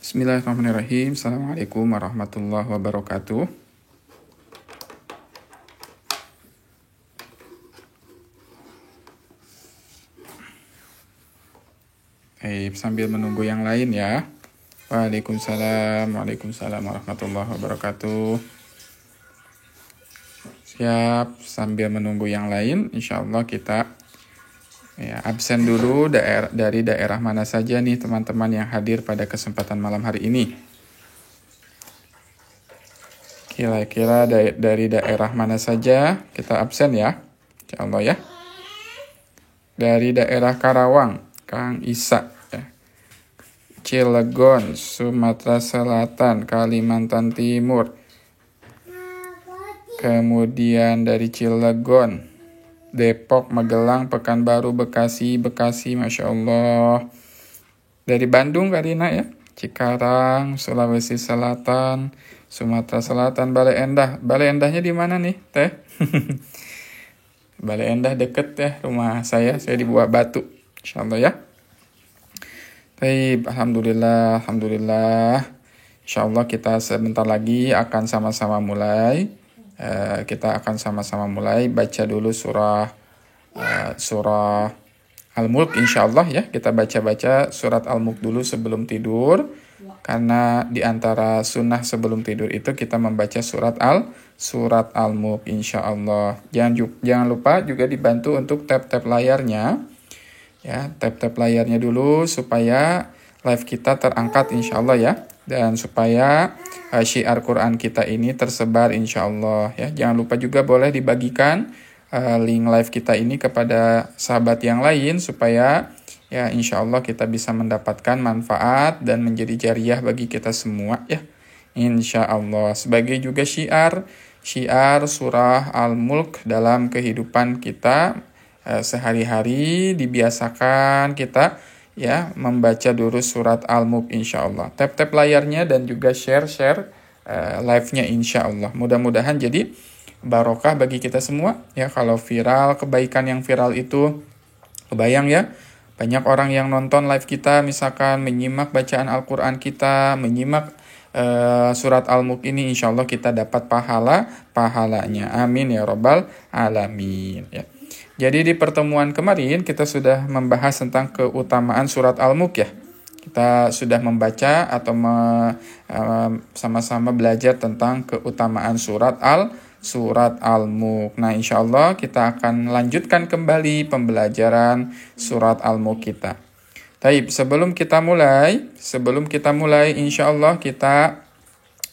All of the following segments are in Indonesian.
Bismillahirrahmanirrahim. Assalamualaikum warahmatullahi wabarakatuh. Sambil menunggu yang lain ya. Waalaikumsalam warahmatullahi wabarakatuh. Siap, sambil menunggu yang lain, insya Allah kita absen dulu dari daerah mana saja nih teman-teman yang hadir pada kesempatan malam hari ini. Kira-kira dari daerah mana saja kita absen ya, insya Allah ya. Dari daerah Karawang, Kang Isa, ya. Cilegon, Sumatera Selatan, Kalimantan Timur. Kemudian dari Cilegon, Depok, Magelang, Pekanbaru, Bekasi, Masya Allah. Dari Bandung, Karina ya. Cikarang, Sulawesi Selatan, Sumatera Selatan, Bale Endah. Bale Endahnya di mana nih, Teh? Bale Endah deket ya rumah saya di Buah Batu. Insya Allah ya. Baik, Alhamdulillah. Insya Allah kita sebentar lagi akan sama-sama mulai. Kita akan sama-sama mulai baca dulu surah Al-Mulk insya Allah ya. Kita baca surat Al-Mulk dulu sebelum tidur. Karena di antara sunnah sebelum tidur itu kita membaca surat Al-Mulk insya Allah. Jangan lupa juga dibantu untuk tap-tap layarnya. Ya, tap-tap layarnya dulu supaya live kita terangkat insya Allah ya. Dan supaya syiar Quran kita ini tersebar insya Allah ya. Jangan lupa juga boleh dibagikan link live kita ini kepada sahabat yang lain supaya ya insya Allah kita bisa mendapatkan manfaat dan menjadi jariah bagi kita semua ya. Insya Allah sebagai juga syiar surah Al-Mulk dalam kehidupan kita sehari-hari, dibiasakan kita ya membaca dulu surat Al-Mulk insya Allah. Tap-tap layarnya dan juga share live-nya insya Allah. Mudah-mudahan jadi barokah bagi kita semua ya. Kalau viral, kebaikan yang viral itu kebayang ya. Banyak orang yang nonton live kita misalkan menyimak bacaan Al-Quran kita, menyimak surat Al-Mulk ini insya Allah kita dapat pahalanya. Amin ya Rabbal Alamin ya. Jadi di pertemuan kemarin kita sudah membahas tentang keutamaan surat Al-Mulk ya. Kita sudah membaca atau sama-sama belajar tentang keutamaan surat Al-Mulk. Nah insya Allah kita akan lanjutkan kembali pembelajaran surat Al-Mulk kita. Taib, sebelum kita mulai insya Allah kita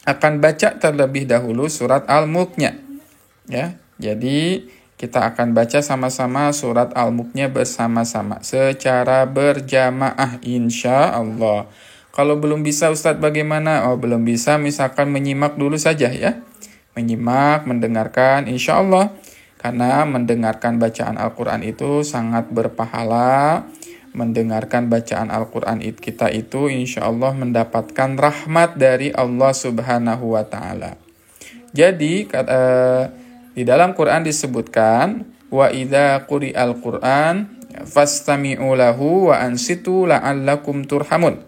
akan baca terlebih dahulu surat Al-Mulknya. Ya, jadi kita akan baca sama-sama surat Al-Mulknya bersama-sama secara berjamaah insya Allah. Kalau belum bisa Ustadz bagaimana? Belum bisa misalkan menyimak dulu saja ya. Menyimak, mendengarkan insya Allah. Karena mendengarkan bacaan Al-Quran itu sangat berpahala. Mendengarkan bacaan Al-Quran kita itu insya Allah mendapatkan rahmat dari Allah Subhanahu wa Ta'ala. Jadi di dalam Quran disebutkan wa idza quri'al Qur'an fastami'u lahu wa ansitu la'allakum turhamun.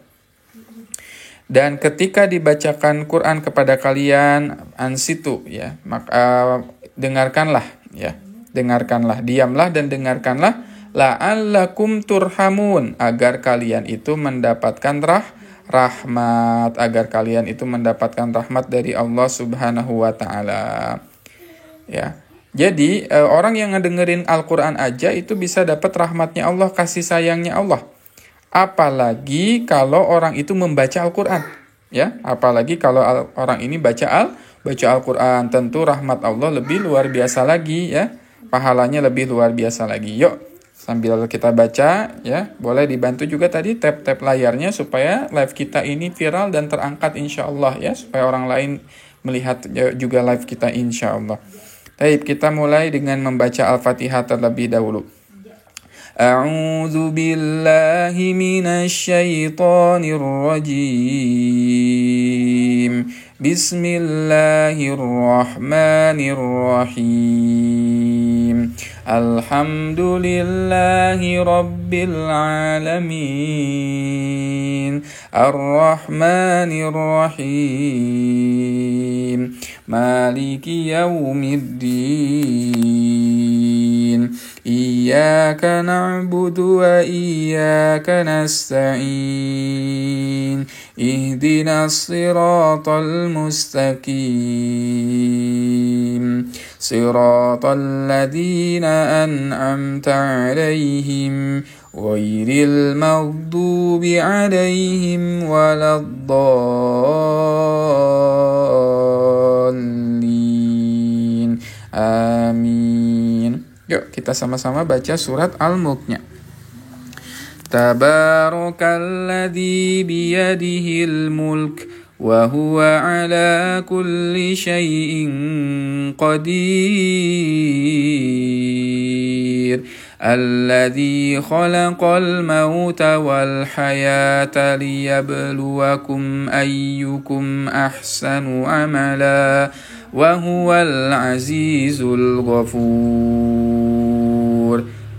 Dan ketika dibacakan Quran kepada kalian ansitu ya, maka dengarkanlah ya. Diamlah dan dengarkanlah la'allakum turhamun agar kalian itu mendapatkan rahmat, agar kalian itu mendapatkan rahmat dari Allah Subhanahu wa Ta'ala. Ya, jadi orang yang ngedengerin Al-Quran aja itu bisa dapat rahmatnya Allah, kasih sayangnya Allah. Apalagi kalau orang itu membaca Al-Quran, ya. Apalagi kalau orang ini baca Al-Quran, tentu rahmat Allah lebih luar biasa lagi, ya. Pahalanya lebih luar biasa lagi. Yuk, sambil kita baca, ya, boleh dibantu juga tadi tap layarnya supaya live kita ini viral dan terangkat insya Allah, ya, supaya orang lain melihat juga live kita insya Allah. Baik, kita mulai dengan membaca Al-Fatihah terlebih dahulu. A'udzu billahi minasy syaithanir rajim. Bismillahirrahmanirrahim. Alhamdulillahi rabbil alamin. Ar-Rahmanir-Rahim. Maliki yaumiddin. Iyyaka na'budu wa iyyaka nasta'in. Ihdinas siratal mustaqim. Siratal ladzina an'amta 'alaihim ghairil maghdubi 'alaihim waladdallin. Amin. Yuk kita sama-sama baca surat Al-Mulknya. Tabarakalladzi biyadihil mulk wa huwa ala kulli syai'in qadir. Alladzi khalaqal mauta wal hayata liyabluwakum ayyukum ahsanu amala wa huwal azizul ghafur.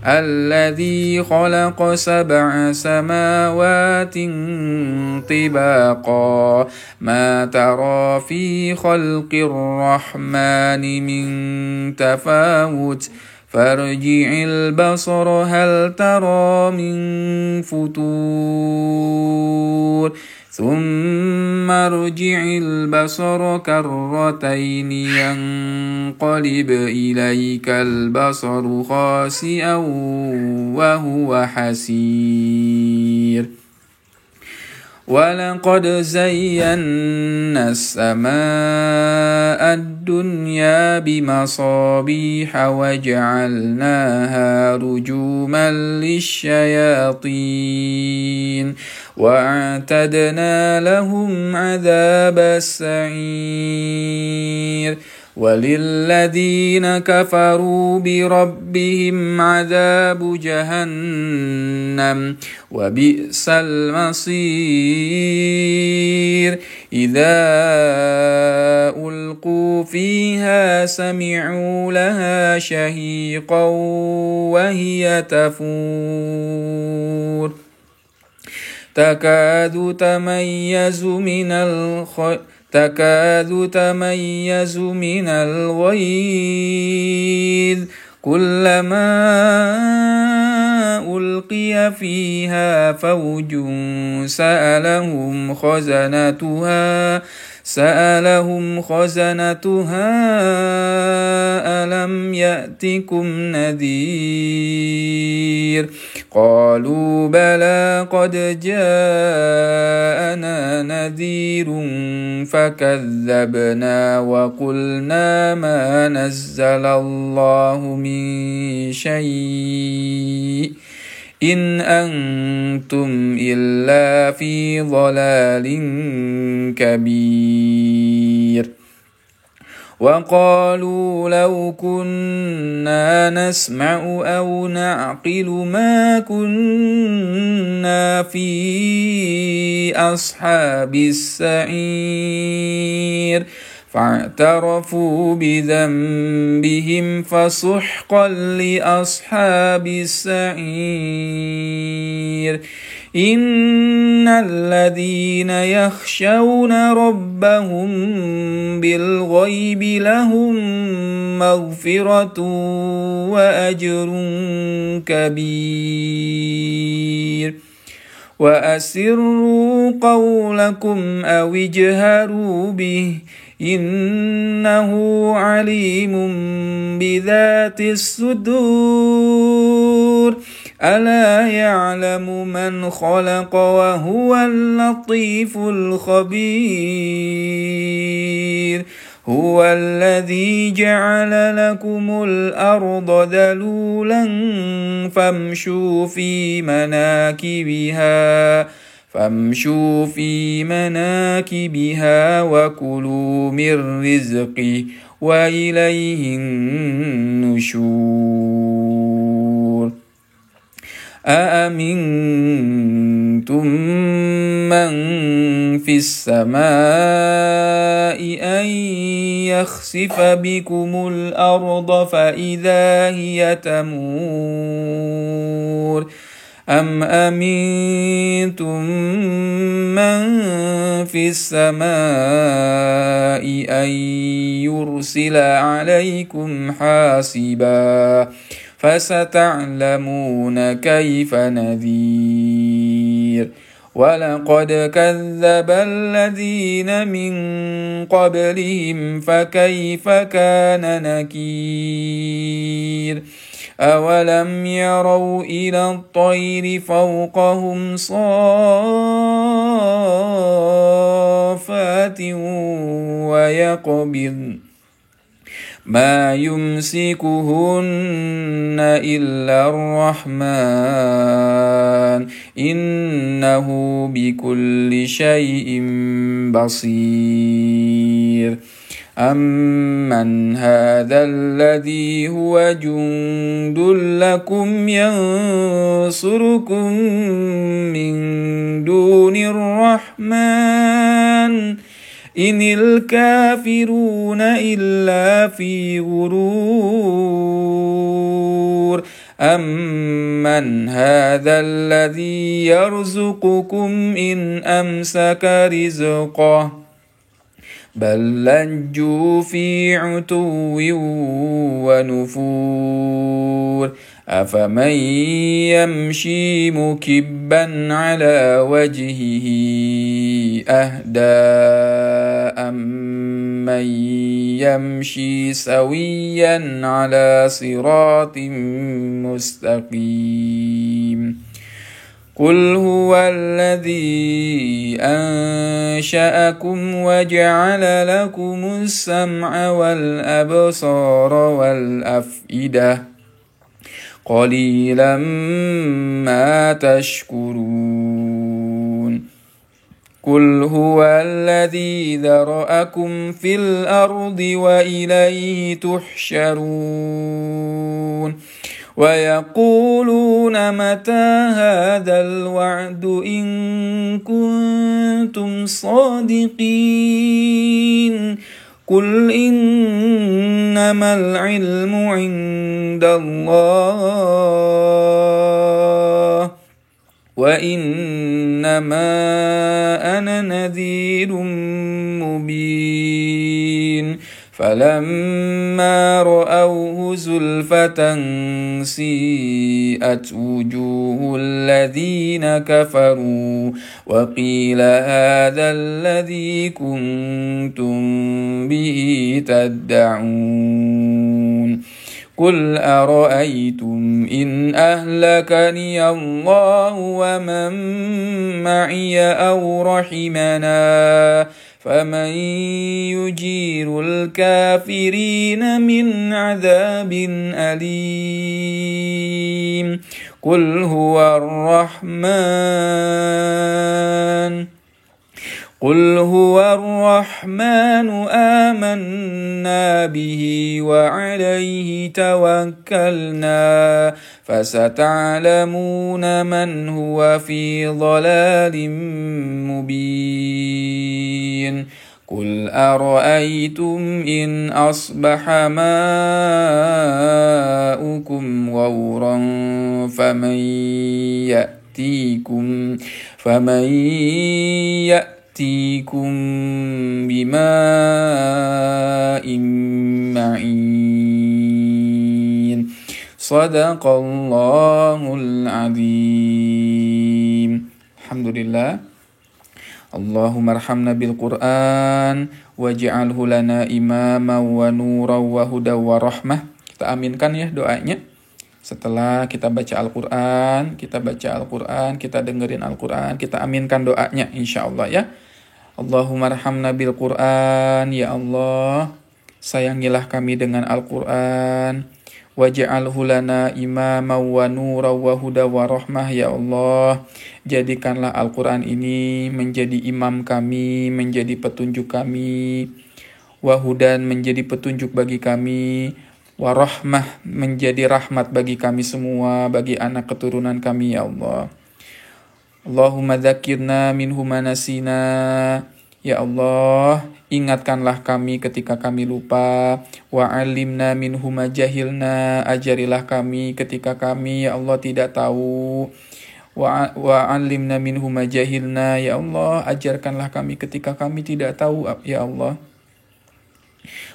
Alladzi khalaqa sab'a samawatin tibaqa ma tara fi khalqir rahmani min tafawut farji'il basara hal tara min futur thumma rji'il basara karrataini yanqalib ilaikal basaru khasi'an wa huwa hasir. وَلَقَدْ زَيَّنَّا السَّمَاءَ الدُّنْيَا بِمَصَابِيحَ وَجَعَلْنَاهَا رُجُومًا لِلشَّيَاطِينِ وَأَعْتَدْنَا لَهُمْ عَذَابَ السَّعِيرِ. وَلِلَّذِينَ كَفَرُوا بِرَبِّهِمْ عَذَابُ جَهَنَّمَ وَبِئْسَ الْمَصِيرُ. إِذَا أُلْقُوا فِيهَا سَمِعُوا لَهَا شَهِيقًا وَهِيَ تَفُورُ تكاد تميز من الغيظ كلما ألقي فيها فوج سألهم خزنتها ألم يأتكم نذير قالوا بلى قد جاءنا نذير فكذبنا وقلنا ما نزل الله من شيء إن أنتم إلا في ضلال كبير. وقالوا لو كنا نسمع أو نعقل ما كنا في أصحاب السعير فاعترفوا بذنبهم فسحقا لأصحاب السعير. إن الذين يخشون ربهم بالغيب لهم مغفرة وأجر كبير. وأسروا قولكم أو اجهروا به إنه عليم بذات الصدور. ألا يعلم من خلق وهو اللطيف الخبير. هو الذي جعل لكم الأرض ذلولا فامشوا في مناكبها وكلوا من رزقه وإليه النشور. أأمنتم من في السماء أن يخسف بكم الأرض فإذا هي تمور أم أمنتم من في السماء أن يرسل عليكم حاسبا فستعلمون كيف نذير ولقد كذب الذين من قبلهم فكيف كان نكير أولم يروا إلى الطير فوقهم صافات ويقبضن ما يمسكهن إلا الرحمن إنه بكل شيء بصير أمن هذا الذي هو جند لكم ينصركم من دون الرحمن إن الكافرون إلا في غرور أمن هذا الذي يرزقكم إن أمسك رزقه بل لجوا في عتو ونفور أفمن يمشي مكبا على وجهه أهدى أمن يمشي سويا على صراط مستقيم قل هو الذي أنشأكم وجعل لكم السمع والأبصار والأفئدة قليلا ما تشكرون قل هو الذي ذرأكم في الأرض وإليه تحشرون ويقولون متى هذا الوعد إن كنتم صادقين قل إنما العلم عند الله وإنما أنا نذير مبين فلما رأوه زلفة سيئت وجوه الذين كفروا وقيل هذا الذي كنتم به تدعون قل أرأيتم إن أهلكني الله ومن معي أو رحمنا فمن يجير الكافرين من عذاب أليم قل هو الرحمن آمنا به وعليه توكلنا فستعلمون من هو في ضلال مبين قل أرأيتم إن أصبح ماؤكم غورا فمن يأتيكم بماء معين صدق الله العظيم. Alhamdulillah. Allahumma arhamna bil Qur'an waj'alhu lana imama wa nura wa huda wa rahmah. Kita aminkan ya doanya. Setelah kita baca Al-Qur'an, kita dengerin Al-Qur'an, kita aminkan doanya insyaallah ya. Allahumma arhamna bil Qur'an, ya Allah, sayangilah kami dengan Al-Qur'an. Waj'alhu lana imama wa nura wa huda wa rahmah, ya Allah. Jadikanlah Al-Quran ini menjadi imam kami, menjadi petunjuk kami. Wahudan menjadi petunjuk bagi kami. warahmah, menjadi rahmat bagi kami semua, bagi anak keturunan kami ya Allah. Allahumma dzakirna minhu ma nasina. Ya Allah, ingatkanlah kami ketika kami lupa. Wa 'allimna minhu ma jahilna. Ajarilah kami ketika kami ya Allah tidak tahu. Wa 'allimna minhu ma jahilna. Ya Allah, ajarkanlah kami ketika kami tidak tahu ya Allah.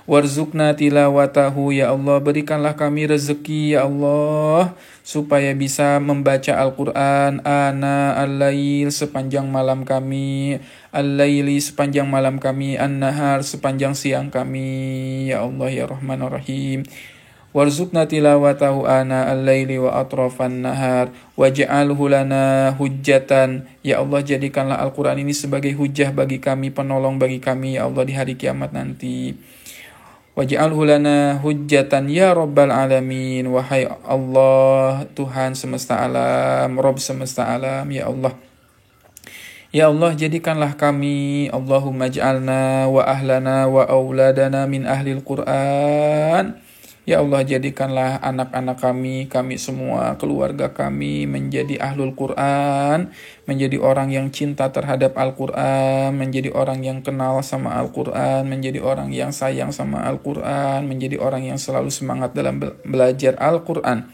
Warzuqna tilawatahu ya Allah, berikanlah kami rezeki ya Allah supaya bisa membaca Al-Qur'an ana al-lail sepanjang malam kami, al-laili sepanjang malam kami, an-nahar sepanjang siang kami ya Allah ya Rahmanur Rahim. Warzuqna tilawatahu ana al-laili wa atrafan nahar waj'alhu lana hujjatan. Ya Allah, jadikanlah Al-Qur'an ini sebagai hujjah bagi kami, penolong bagi kami ya Allah di hari kiamat nanti. Waj'alhu lana hujjatan ya rabbal alamin. Wahai Allah, Tuhan semesta alam, Rabb semesta alam ya Allah. Ya Allah, jadikanlah kami, Allahumma ij'alna wa ahlana wa auladana min ahlil Qur'an. Ya Allah, jadikanlah anak-anak kami semua, keluarga kami menjadi ahlul Qur'an, menjadi orang yang cinta terhadap Al-Qur'an, menjadi orang yang kenal sama Al-Qur'an, menjadi orang yang sayang sama Al-Qur'an, menjadi orang yang selalu semangat dalam belajar Al-Qur'an.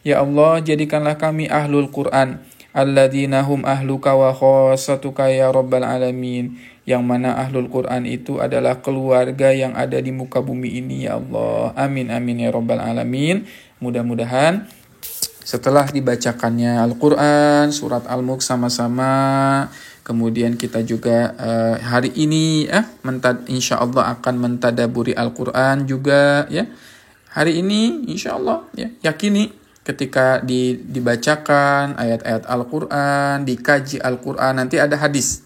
Ya Allah, jadikanlah kami ahlul Qur'an, alladzina hum ahluka wa khassatuka ya rabbal alamin. Yang mana ahlul Quran itu adalah keluarga yang ada di muka bumi ini ya Allah. Amin amin ya rabbal alamin. Mudah-mudahan setelah dibacakannya Al-Quran, surat Al-Mulk sama-sama, kemudian kita juga hari ini insya Allah akan mentadaburi Al-Quran juga ya. Hari ini insya Allah ya, yakini ketika dibacakan ayat-ayat Al-Quran, dikaji Al-Quran, nanti ada hadis.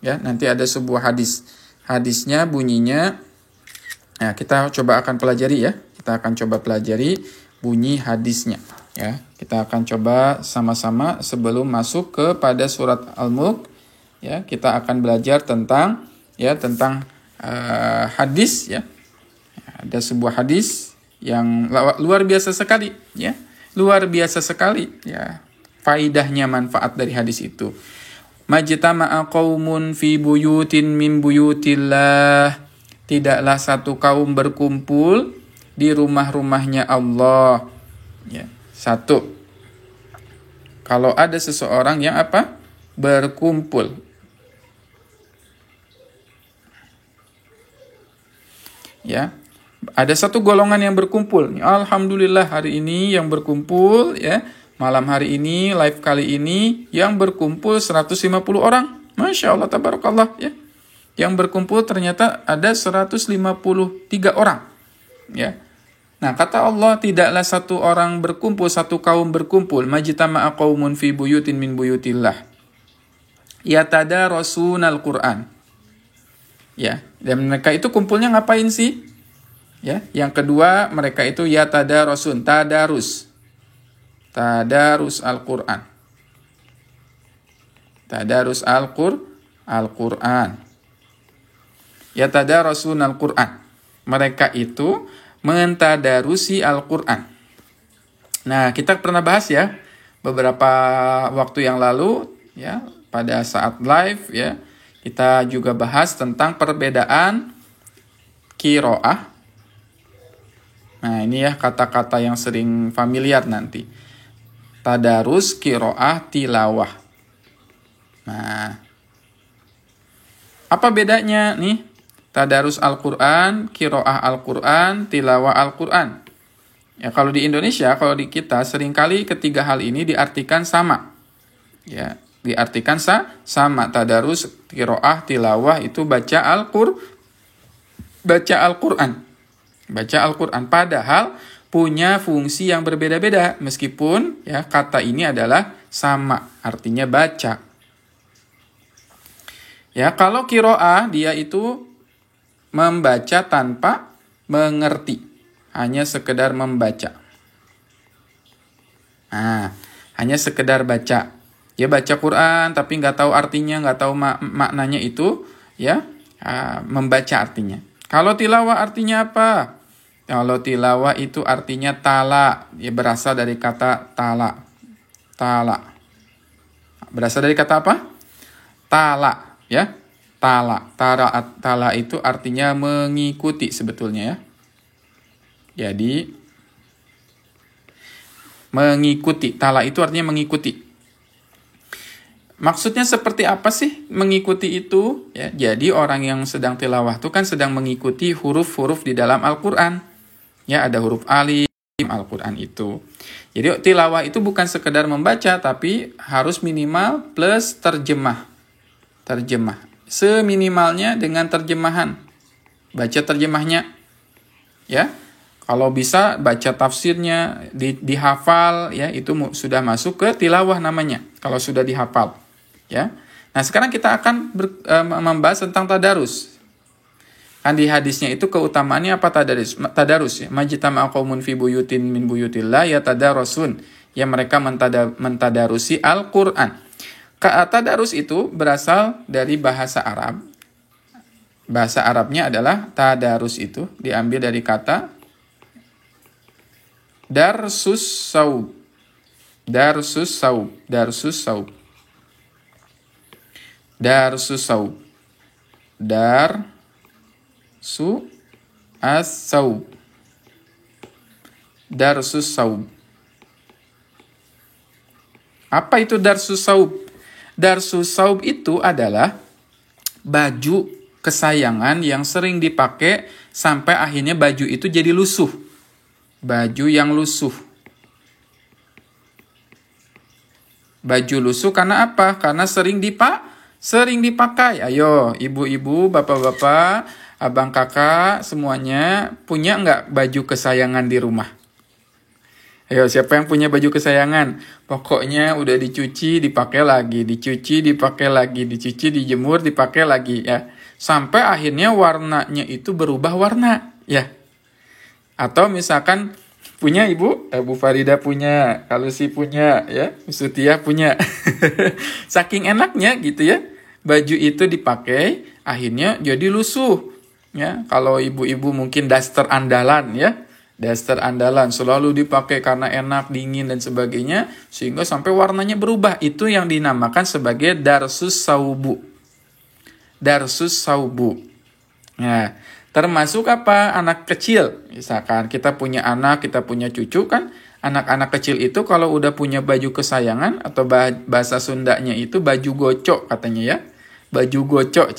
Ya, nanti ada sebuah hadis. Hadisnya bunyinya, ya kita coba akan pelajari ya. Kita akan coba pelajari bunyi hadisnya. Ya, kita akan coba sama-sama sebelum masuk kepada surat Al-Mulk. Ya, kita akan belajar tentang hadis ya. Ada sebuah hadis yang luar biasa sekali ya. Luar biasa sekali ya. Faidahnya, manfaat dari hadis itu. Majtama'a qaumun fi buyutin min buyutillah. Tidaklah satu kaum berkumpul di rumah-rumahnya Allah. Ya, satu. Kalau ada seseorang yang berkumpul. Ya. Ada satu golongan yang berkumpul. Alhamdulillah hari ini yang berkumpul ya. Malam hari ini, live kali ini, yang berkumpul 150 orang. Masya Allah, tabarakallah. Ya. Yang berkumpul ternyata ada 153 orang. Ya. Nah, kata Allah, tidaklah satu orang berkumpul, satu kaum berkumpul. Majtama'a qaumun fi buyutin min buyutillah. Yatadarasuna al-Qur'an. Ya. Dan mereka itu kumpulnya ngapain sih? Ya. Yang kedua, mereka itu yatadarasun, tadarus. Tadarus Al-Quran. Tadarus Al-Quran. Yatadarasun Al-Quran. Mereka itu mentadarusi Al-Quran. Nah, kita pernah bahas ya beberapa waktu yang lalu ya, pada saat live ya, kita juga bahas tentang perbedaan qiraah. Nah, ini ya kata-kata yang sering familiar nanti. Tadarus, qiraah, tilawah. Nah, apa bedanya nih? Tadarus Al-Quran, qiraah Al-Quran, tilawah Al-Quran. Ya, kalau di Indonesia, kalau di kita, seringkali ketiga hal ini diartikan sama. Ya, diartikan sama. Tadarus, qiraah, tilawah itu baca Al-Quran. Baca Al-Quran. Padahal punya fungsi yang berbeda-beda, meskipun ya kata ini adalah sama, artinya baca. Ya, kalau qiraah dia itu membaca tanpa mengerti, hanya sekedar membaca. Nah, hanya sekedar baca. Dia baca Quran tapi nggak tahu artinya, nggak tahu maknanya itu, ya membaca artinya. Kalau tilawah artinya apa? Kalau tilawah itu artinya tala, ya berasal dari kata tala. Tala. Berasal dari kata apa? Tala, ya. Tala. Tala itu artinya mengikuti sebetulnya ya. Jadi mengikuti. Tala itu artinya mengikuti. Maksudnya seperti apa sih mengikuti itu? Ya, jadi orang yang sedang tilawah itu kan sedang mengikuti huruf-huruf di dalam Al-Quran. Ya, ada huruf alif Al-Quran itu. Jadi tilawah itu bukan sekedar membaca, tapi harus minimal plus terjemah. Terjemah. Seminimalnya dengan terjemahan. Baca terjemahnya. Ya. Kalau bisa baca tafsirnya, dihafal, ya itu sudah masuk ke tilawah namanya. Kalau sudah dihafal. Ya. Nah sekarang kita akan membahas tentang tadarus. Kan di hadisnya itu keutamaannya apa tadarus ya. Majtama'a qaumun fi buyutin min buyutillah yatadarasun. Ya mereka mentadarusi Al-Quran. Tadarus itu berasal dari bahasa Arab. Bahasa Arabnya adalah tadarus itu diambil dari kata darsus saub. Darsus saub. Darsus saub. Darsus saub. Darsu as-saub. Darsus saub. Apa itu darsus saub? Darsus saub itu adalah baju kesayangan yang sering dipakai sampai akhirnya baju itu jadi lusuh. Baju yang lusuh. Baju lusuh karena apa? Karena sering dipakai. Ayo, ibu-ibu, bapak-bapak, abang kakak, semuanya punya nggak baju kesayangan di rumah? Ayo, siapa yang punya baju kesayangan? Pokoknya udah dicuci, dipakai lagi, dicuci, dipakai lagi, dicuci, dijemur, dipakai lagi ya. Sampai akhirnya warnanya itu berubah warna ya. Atau misalkan punya ibu, Bu Farida punya, Kalusi punya ya, Sutia punya. Saking enaknya gitu ya. Baju itu dipakai, akhirnya jadi lusuh ya. Kalau ibu-ibu mungkin daster andalan ya. Daster andalan selalu dipakai karena enak, dingin, dan sebagainya. Sehingga sampai warnanya berubah. Itu yang dinamakan sebagai darsus saubu. Darsus saubu. Nah, termasuk apa? Anak kecil. Misalkan kita punya anak, kita punya cucu kan. Anak-anak kecil itu kalau udah punya baju kesayangan, atau bahasa Sundanya itu baju gocok katanya ya. Baju gocok.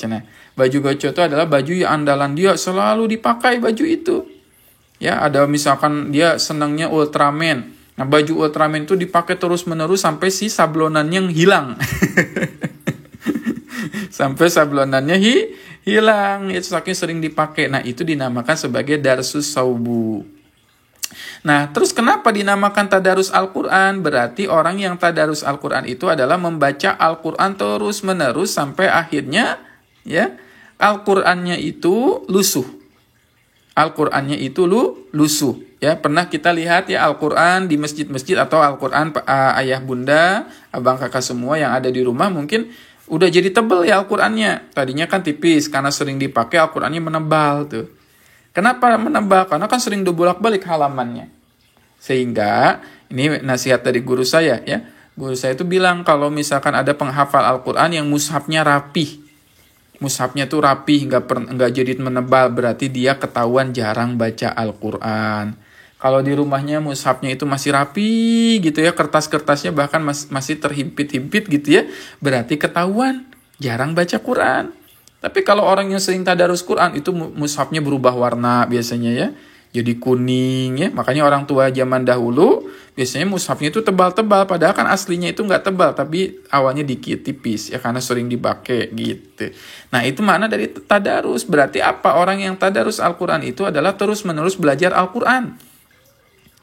Baju gocok itu adalah baju yang andalan dia, selalu dipakai baju itu. Ya, ada misalkan dia senangnya Ultraman. Nah, baju Ultraman itu dipakai terus-menerus sampai si sablonannya hilang. Sampai sablonannya hilang. Itu saking sering dipakai. Nah, itu dinamakan sebagai darsus saubu. Nah, terus kenapa dinamakan tadarus Al-Quran? Berarti orang yang tadarus Al-Quran itu adalah membaca Al-Quran terus-menerus sampai akhirnya ya Al-Qurannya itu lusuh. Al-Qur'annya itu lusuh. Ya, pernah kita lihat ya Al-Qur'an di masjid-masjid atau Al-Qur'an ayah bunda, abang kakak semua yang ada di rumah mungkin udah jadi tebal ya Al-Qur'annya. Tadinya kan tipis karena sering dipakai Al-Qur'annya menebal tuh. Kenapa menebal? Karena kan sering dibolak-balik halamannya. Sehingga ini nasihat dari guru saya ya. Guru saya itu bilang kalau misalkan ada penghafal Al-Qur'an yang mushafnya rapih. Mushafnya tuh rapih, nggak jadi menebal, berarti dia ketahuan jarang baca Al-Quran. Kalau di rumahnya mushafnya itu masih rapi gitu ya, kertas-kertasnya bahkan masih terhimpit-himpit gitu ya, berarti ketahuan jarang baca Quran. Tapi kalau orang yang sering tadarus Quran itu mushafnya berubah warna biasanya ya, jadi kuning ya. Makanya orang tua zaman dahulu biasanya mushafnya itu tebal-tebal, padahal kan aslinya itu nggak tebal, tapi awalnya dikit tipis ya karena sering dipakai gitu. Nah itu makna dari tadarus. Berarti apa? Orang yang tadarus Al-Quran itu adalah terus-menerus belajar Al-Quran.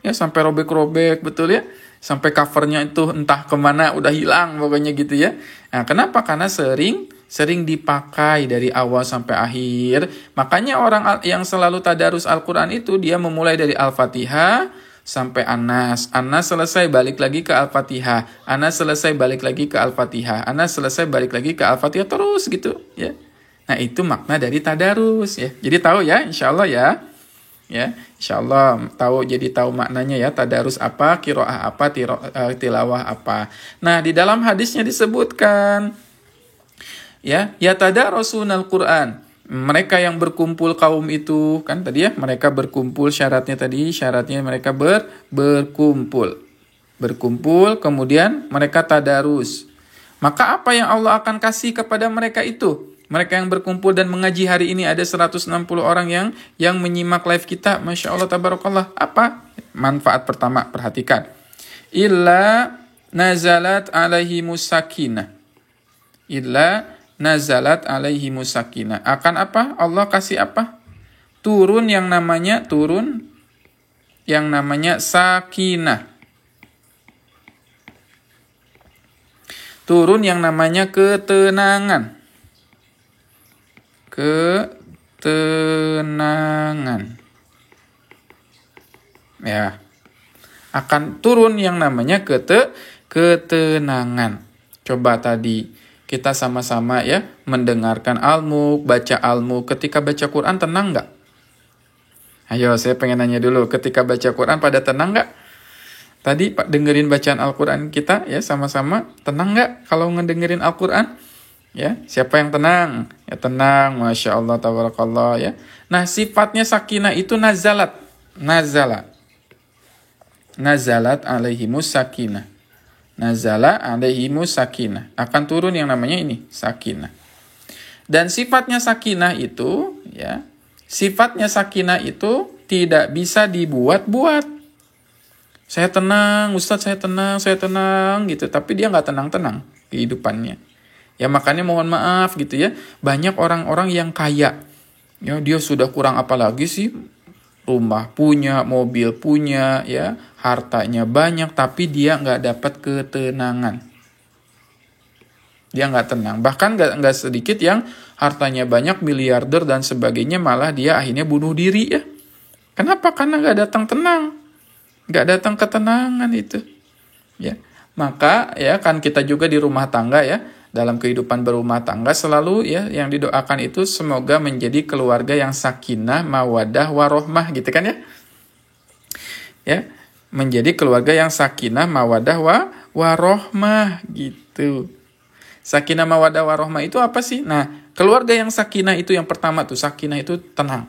Ya sampai robek-robek betul ya. Sampai covernya itu entah kemana udah hilang pokoknya gitu ya. Nah kenapa? Karena sering dipakai dari awal sampai akhir. Makanya orang yang selalu tadarus Al-Quran itu dia memulai dari Al-Fatihah sampai Anas. Anas selesai balik lagi ke Al-Fatihah. Anas selesai balik lagi ke Al-Fatihah. Anas selesai balik lagi ke Al-Fatihah terus gitu ya. Nah itu makna dari tadarus ya. Jadi tahu ya insya Allah ya. ya. Insyaallah tahu maknanya ya, tadarus apa, qiraah apa, tilawah apa. Nah, di dalam hadisnya disebutkan ya, yatadarasunal Qur'an. Mereka yang berkumpul kaum itu kan tadi ya, mereka berkumpul syaratnya mereka berkumpul kemudian mereka tadarus. Maka apa yang Allah akan kasih kepada mereka itu? Mereka yang berkumpul dan mengaji hari ini ada 160 orang yang menyimak live kita. Masya Allah, tabarakallah. Apa? Manfaat pertama, perhatikan. Illa nazalat alaihimus sakinah. Illa nazalat alaihimus sakinah. Akan apa? Allah kasih apa? Turun yang namanya sakinah. Turun yang namanya ketenangan. Ya. Akan turun yang namanya ketenangan. Coba tadi kita sama-sama ya mendengarkan al-mulk, baca al-mulk. Ketika baca Quran tenang nggak? Ayo, saya pengen nanya dulu. Ketika baca Quran pada tenang nggak? Tadi Pak dengerin bacaan Al-Quran kita ya sama-sama. Tenang nggak kalau ngedengerin Al-Quran? Ya, siapa yang tenang? Ya tenang, Masya Allah, tabarakallah ya. Nah, sifatnya sakinah itu nazalat alaihimus sakinah. Nazala alaihimus sakinah. Akan turun yang namanya ini, sakinah. Dan sifatnya sakinah itu tidak bisa dibuat-buat. Saya tenang, Ustadz, saya tenang gitu. Tapi dia nggak tenang-tenang kehidupannya. Ya makanya mohon maaf gitu ya. Banyak orang-orang yang kaya. Ya dia sudah kurang apa lagi sih? Rumah punya, mobil punya, ya hartanya banyak. Tapi dia nggak dapat ketenangan. Dia nggak tenang. Bahkan nggak sedikit yang hartanya banyak, miliarder dan sebagainya. Malah dia akhirnya bunuh diri ya. Kenapa? Karena nggak datang tenang. Nggak datang ketenangan itu. Ya. Maka ya kan kita juga di rumah tangga ya. Dalam kehidupan berumah tangga selalu ya yang didoakan itu semoga menjadi keluarga yang sakinah, mawadah, warohmah gitu kan ya. Ya, menjadi keluarga yang sakinah, mawadah, warohmah gitu. Sakinah, mawadah, warohmah itu apa sih? Nah, keluarga yang sakinah itu yang pertama tuh, sakinah itu tenang.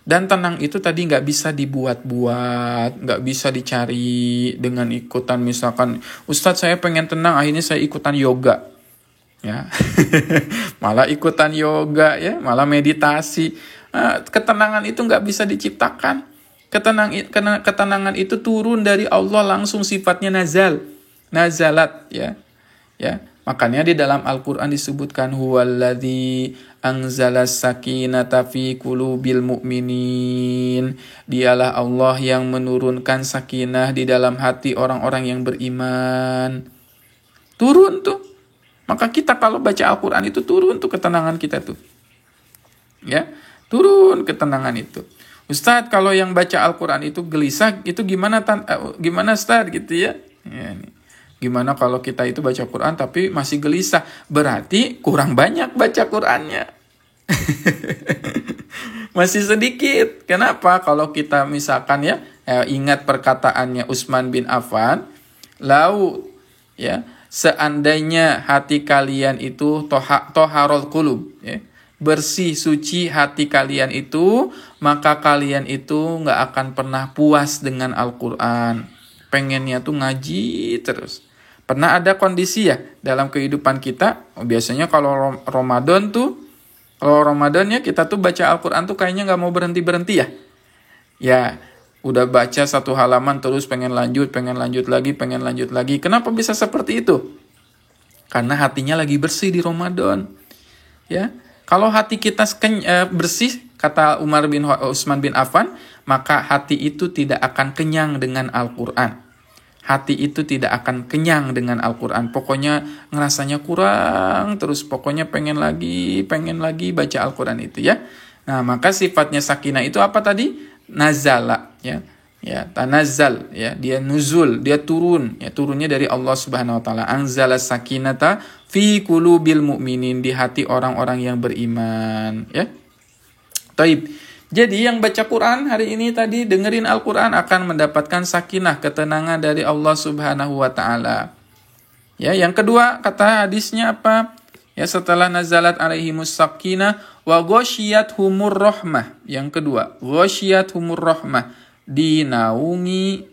Dan tenang itu tadi nggak bisa dibuat-buat, nggak bisa dicari dengan ikutan misalkan, Ustadz saya pengen tenang, akhirnya saya ikutan yoga, ya, malah ikutan yoga, ya, malah meditasi. Nah, ketenangan itu nggak bisa diciptakan. Ketenangan itu turun dari Allah langsung, sifatnya nazalat, ya. Makanya di dalam Al-Quran disebutkan huwaladzi anzalas sakinata fi qulubil mu'minin. Dialah Allah yang menurunkan sakinah di dalam hati orang-orang yang beriman. Turun tuh. Maka kita kalau baca Al-Quran itu turun tuh ketenangan kita tuh. Ya, turun ketenangan itu. Ustadz kalau yang baca Al-Quran itu gelisah, itu gimana Ustadz gitu ya. Ya nih. Gimana kalau kita itu baca Quran tapi masih gelisah? Berarti kurang banyak baca Qurannya. Masih sedikit. Kenapa? Kalau kita misalkan ya ingat perkataannya Utsman bin Affan, ya seandainya hati kalian itu toharul qulub, ya, bersih suci hati kalian itu, maka kalian itu nggak akan pernah puas dengan Al-Quran. Pengennya tuh ngaji terus. Pernah ada kondisi ya dalam kehidupan kita, biasanya kalau Ramadan ya kita tuh baca Al-Quran tuh kayaknya nggak mau berhenti ya. Ya, udah baca satu halaman terus pengen lanjut lagi. Kenapa bisa seperti itu? Karena hatinya lagi bersih di Ramadan. Ya, kalau hati kita bersih, kata Utsman bin Affan, maka hati itu tidak akan kenyang dengan Al-Quran. Hati itu tidak akan kenyang dengan Al-Quran. Pokoknya ngerasanya kurang, terus pokoknya pengen lagi baca Al-Quran itu ya. Nah, maka sifatnya sakinah itu apa tadi? Nazala, ya. Ya, tanazzal, ya. Dia nuzul, dia turun, ya. Turunnya dari Allah Subhanahu wa taala. Anzala sakinata fi qulubil mu'minin, di hati orang-orang yang beriman, ya. Taib. Jadi yang baca Quran hari ini tadi, dengerin Al-Quran akan mendapatkan sakinah, ketenangan dari Allah Subhanahu wa Ta'ala. Ya, yang kedua kata hadisnya apa? Ya, setelah nazalat alaihimus sakinah wa ghasyiyathumur rahmah. Yang kedua, ghasyiyathumur rahmah, dinaungi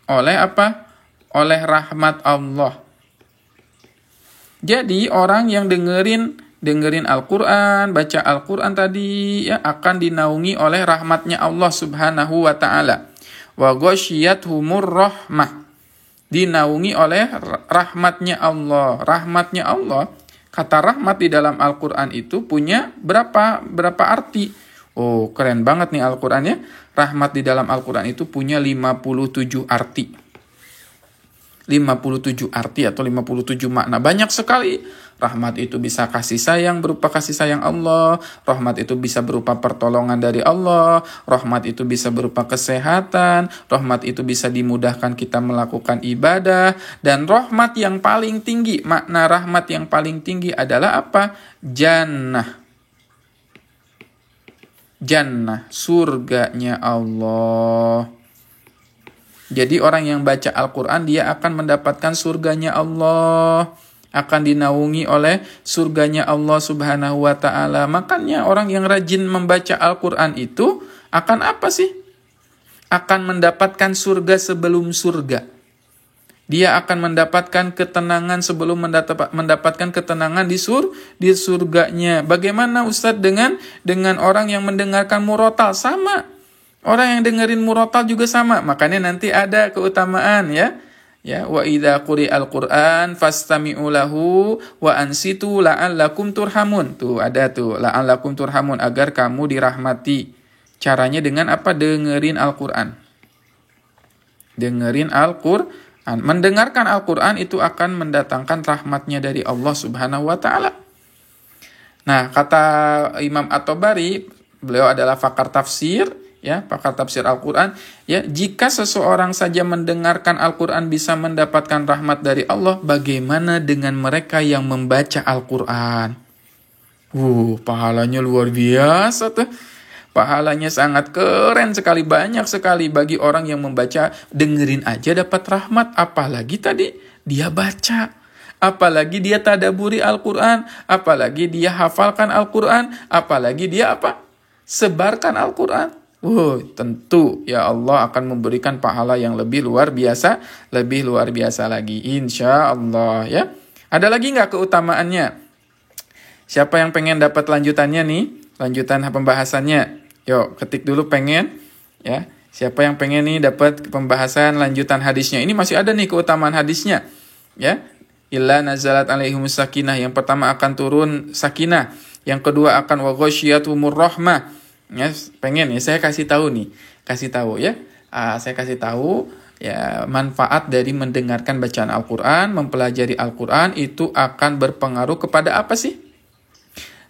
oleh apa? Oleh rahmat Allah. Jadi orang yang dengerin Al-Quran, baca Al-Quran tadi, ya, akan dinaungi oleh rahmatnya Allah Subhanahu wa Ta'ala. Wa ghasyiyathumur rahmah, dinaungi oleh rahmatnya Allah. Rahmatnya Allah, kata rahmat di dalam Al-Quran itu punya berapa arti? Oh, keren banget nih Al-Quran ya. Rahmat di dalam Al-Quran itu punya 57 arti. 57 arti atau 57 makna. Banyak sekali. Rahmat itu bisa kasih sayang, berupa kasih sayang Allah. Rahmat itu bisa berupa pertolongan dari Allah. Rahmat itu bisa berupa kesehatan. Rahmat itu bisa dimudahkan kita melakukan ibadah. Dan rahmat yang paling tinggi, makna rahmat yang paling tinggi adalah apa? Jannah. Jannah, surganya Allah. Jadi orang yang baca Al-Quran, dia akan mendapatkan surganya Allah, akan dinaungi oleh surganya Allah Subhanahu wa Ta'ala. Makanya orang yang rajin membaca Al-Quran itu akan apa sih? Akan mendapatkan surga sebelum surga. Dia akan mendapatkan ketenangan sebelum mendapatkan ketenangan di surganya. Bagaimana Ustadz dengan orang yang mendengarkan murotal? Sama. Orang yang dengerin murotal juga sama. Makanya nanti ada keutamaan ya. Ya, wa idza quri'al Qur'an fastami'u lahu wa ansitu la'allakum turhamun. Tuh ada tuh la'allakum turhamun, agar kamu dirahmati. Caranya dengan apa? Dengerin Al-Qur'an. Dengerin Al-Qur'an. Mendengarkan Al-Qur'an itu akan mendatangkan rahmatnya dari Allah Subhanahu wa Ta'ala. Nah, kata Imam At-Tabari, beliau adalah pakar tafsir, ya, pakar tafsir Al-Qur'an, ya, jika seseorang saja mendengarkan Al-Qur'an bisa mendapatkan rahmat dari Allah, bagaimana dengan mereka yang membaca Al-Qur'an? Pahalanya luar biasa tuh. Pahalanya sangat keren sekali, banyak sekali bagi orang yang membaca. Dengerin aja dapat rahmat, apalagi tadi dia baca. Apalagi dia tadaburi Al-Qur'an, apalagi dia hafalkan Al-Qur'an, apalagi dia apa? Sebarkan Al-Qur'an. Tentu ya Allah akan memberikan pahala yang lebih luar biasa lagi, insya Allah ya. Ada lagi nggak keutamaannya? Siapa yang pengen dapat lanjutannya nih? Lanjutan pembahasannya. Yuk, ketik dulu pengen ya. Siapa yang pengen nih dapat pembahasan lanjutan hadisnya? Ini masih ada nih keutamaan hadisnya ya. Illa nazalat alaihimus sakinah. Yang pertama akan turun sakinah. Yang kedua akan wa ghasyiyatuhumur rahmah. Ya, pengen ya, saya kasih tahu ya. Saya kasih tahu ya, manfaat dari mendengarkan bacaan Al-Qur'an, mempelajari Al-Qur'an itu akan berpengaruh kepada apa sih?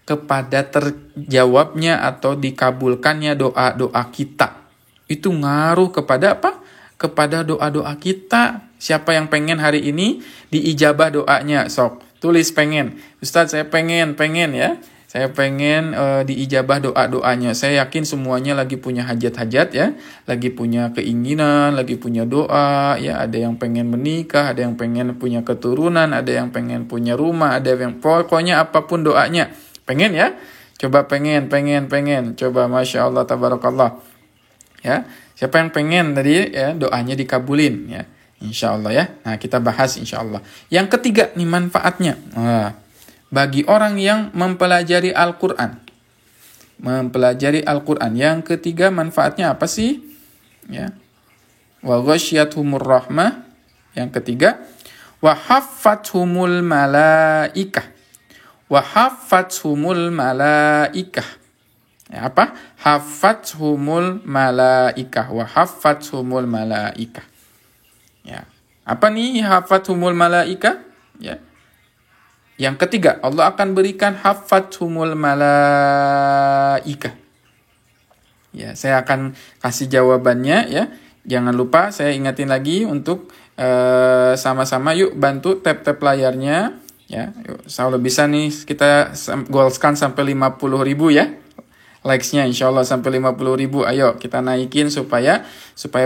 Kepada terjawabnya atau dikabulkannya doa-doa kita. Itu ngaruh kepada apa? Kepada doa-doa kita. Siapa yang pengen hari ini diijabah doanya? Sok, tulis pengen. Ustadz, saya pengen ya. Saya pengen diijabah doa-doanya. Saya yakin semuanya lagi punya hajat-hajat ya. Lagi punya keinginan, lagi punya doa. Ya, ada yang pengen menikah, ada yang pengen punya keturunan, ada yang pengen punya rumah, ada yang pokoknya apapun doanya. Pengen ya? Coba pengen. Coba Masya Allah, Tabarakallah. Ya, siapa yang pengen tadi ya doanya dikabulin ya. Insya Allah ya. Nah, kita bahas insya Allah. Yang ketiga nih manfaatnya. Bagi orang yang mempelajari Al-Quran. Yang ketiga manfaatnya apa sih? Ya. Wa ghasyiyatuhumur rahmah. Yang ketiga, wa haffathumul malaikah. Ya, apa? Haffathumul malaikah. Ya. Apa nih haffathumul malaikah? Ya. Yang ketiga, Allah akan berikan haffathumul malaikah. Ya, saya akan kasih jawabannya ya. Jangan lupa saya ingatin lagi untuk sama-sama yuk bantu tap layarnya. Ya, yuk, kalau bisa nih kita goalskan sampai 50.000 ya. likes-nya insya Allah sampai 50.000. Ayo kita naikin supaya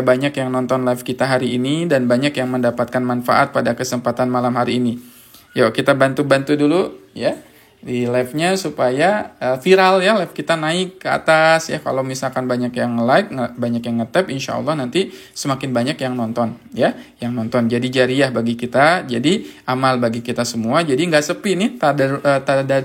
banyak yang nonton live kita hari ini dan banyak yang mendapatkan manfaat pada kesempatan malam hari ini. Yuk kita bantu-bantu dulu ya di live-nya supaya viral ya, live kita naik ke atas ya. Kalau misalkan banyak yang like, banyak yang nge-tap, insya Allah nanti semakin banyak yang nonton ya, yang nonton. Jadi jariah bagi kita, jadi amal bagi kita semua. Jadi nggak sepi nih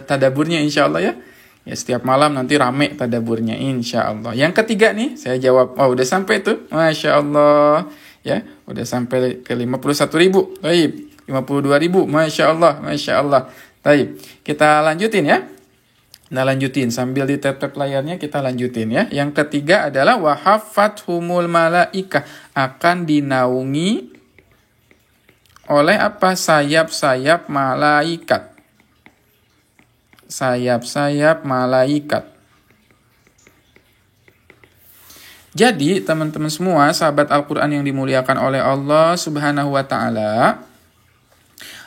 tadaburnya insya Allah ya. Ya setiap malam nanti rame tadaburnya insya Allah. Yang ketiga nih saya jawab, oh udah sampai tuh, Masya Allah ya, udah sampai ke 51.000. Baik, 52.000, Masya Allah, Masya Allah. Baik, kita lanjutin ya. Nah lanjutin sambil di tap-tap layarnya kita lanjutin ya. Yang ketiga adalah wahafathumul malaikah, akan dinaungi oleh apa? Sayap-sayap malaikat. Sayap-sayap malaikat. Jadi teman-teman semua, sahabat Al-Quran yang dimuliakan oleh Allah Subhanahu wa Ta'ala,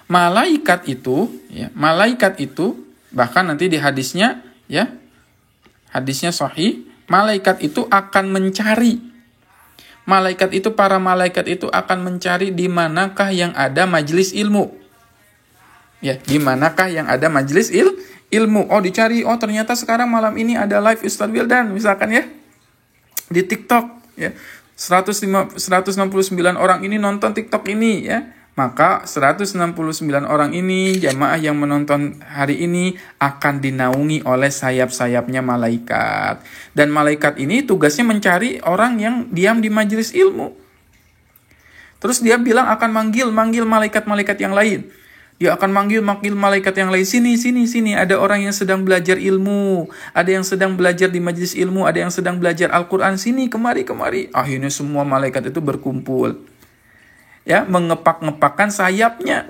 malaikat itu bahkan nanti di hadisnya ya, hadisnya sahih, malaikat itu akan mencari. Para malaikat itu akan mencari di manakah yang ada majelis ilmu. Ya, di manakah yang ada majelis ilmu. Oh, dicari. Oh, ternyata sekarang malam ini ada live Ustadz Wildan misalkan ya. Di TikTok ya. 169 orang ini nonton TikTok ini ya. Maka 169 orang ini, jamaah yang menonton hari ini, akan dinaungi oleh sayap-sayapnya malaikat. Dan malaikat ini tugasnya mencari orang yang diam di majelis ilmu. Terus dia bilang akan manggil malaikat-malaikat yang lain. Dia akan manggil malaikat yang lain. Sini. Ada orang yang sedang belajar ilmu. Ada yang sedang belajar di majelis ilmu. Ada yang sedang belajar Al-Quran. Sini, kemari. Akhirnya semua malaikat itu berkumpul. Ya, mengepak-ngepakkan sayapnya.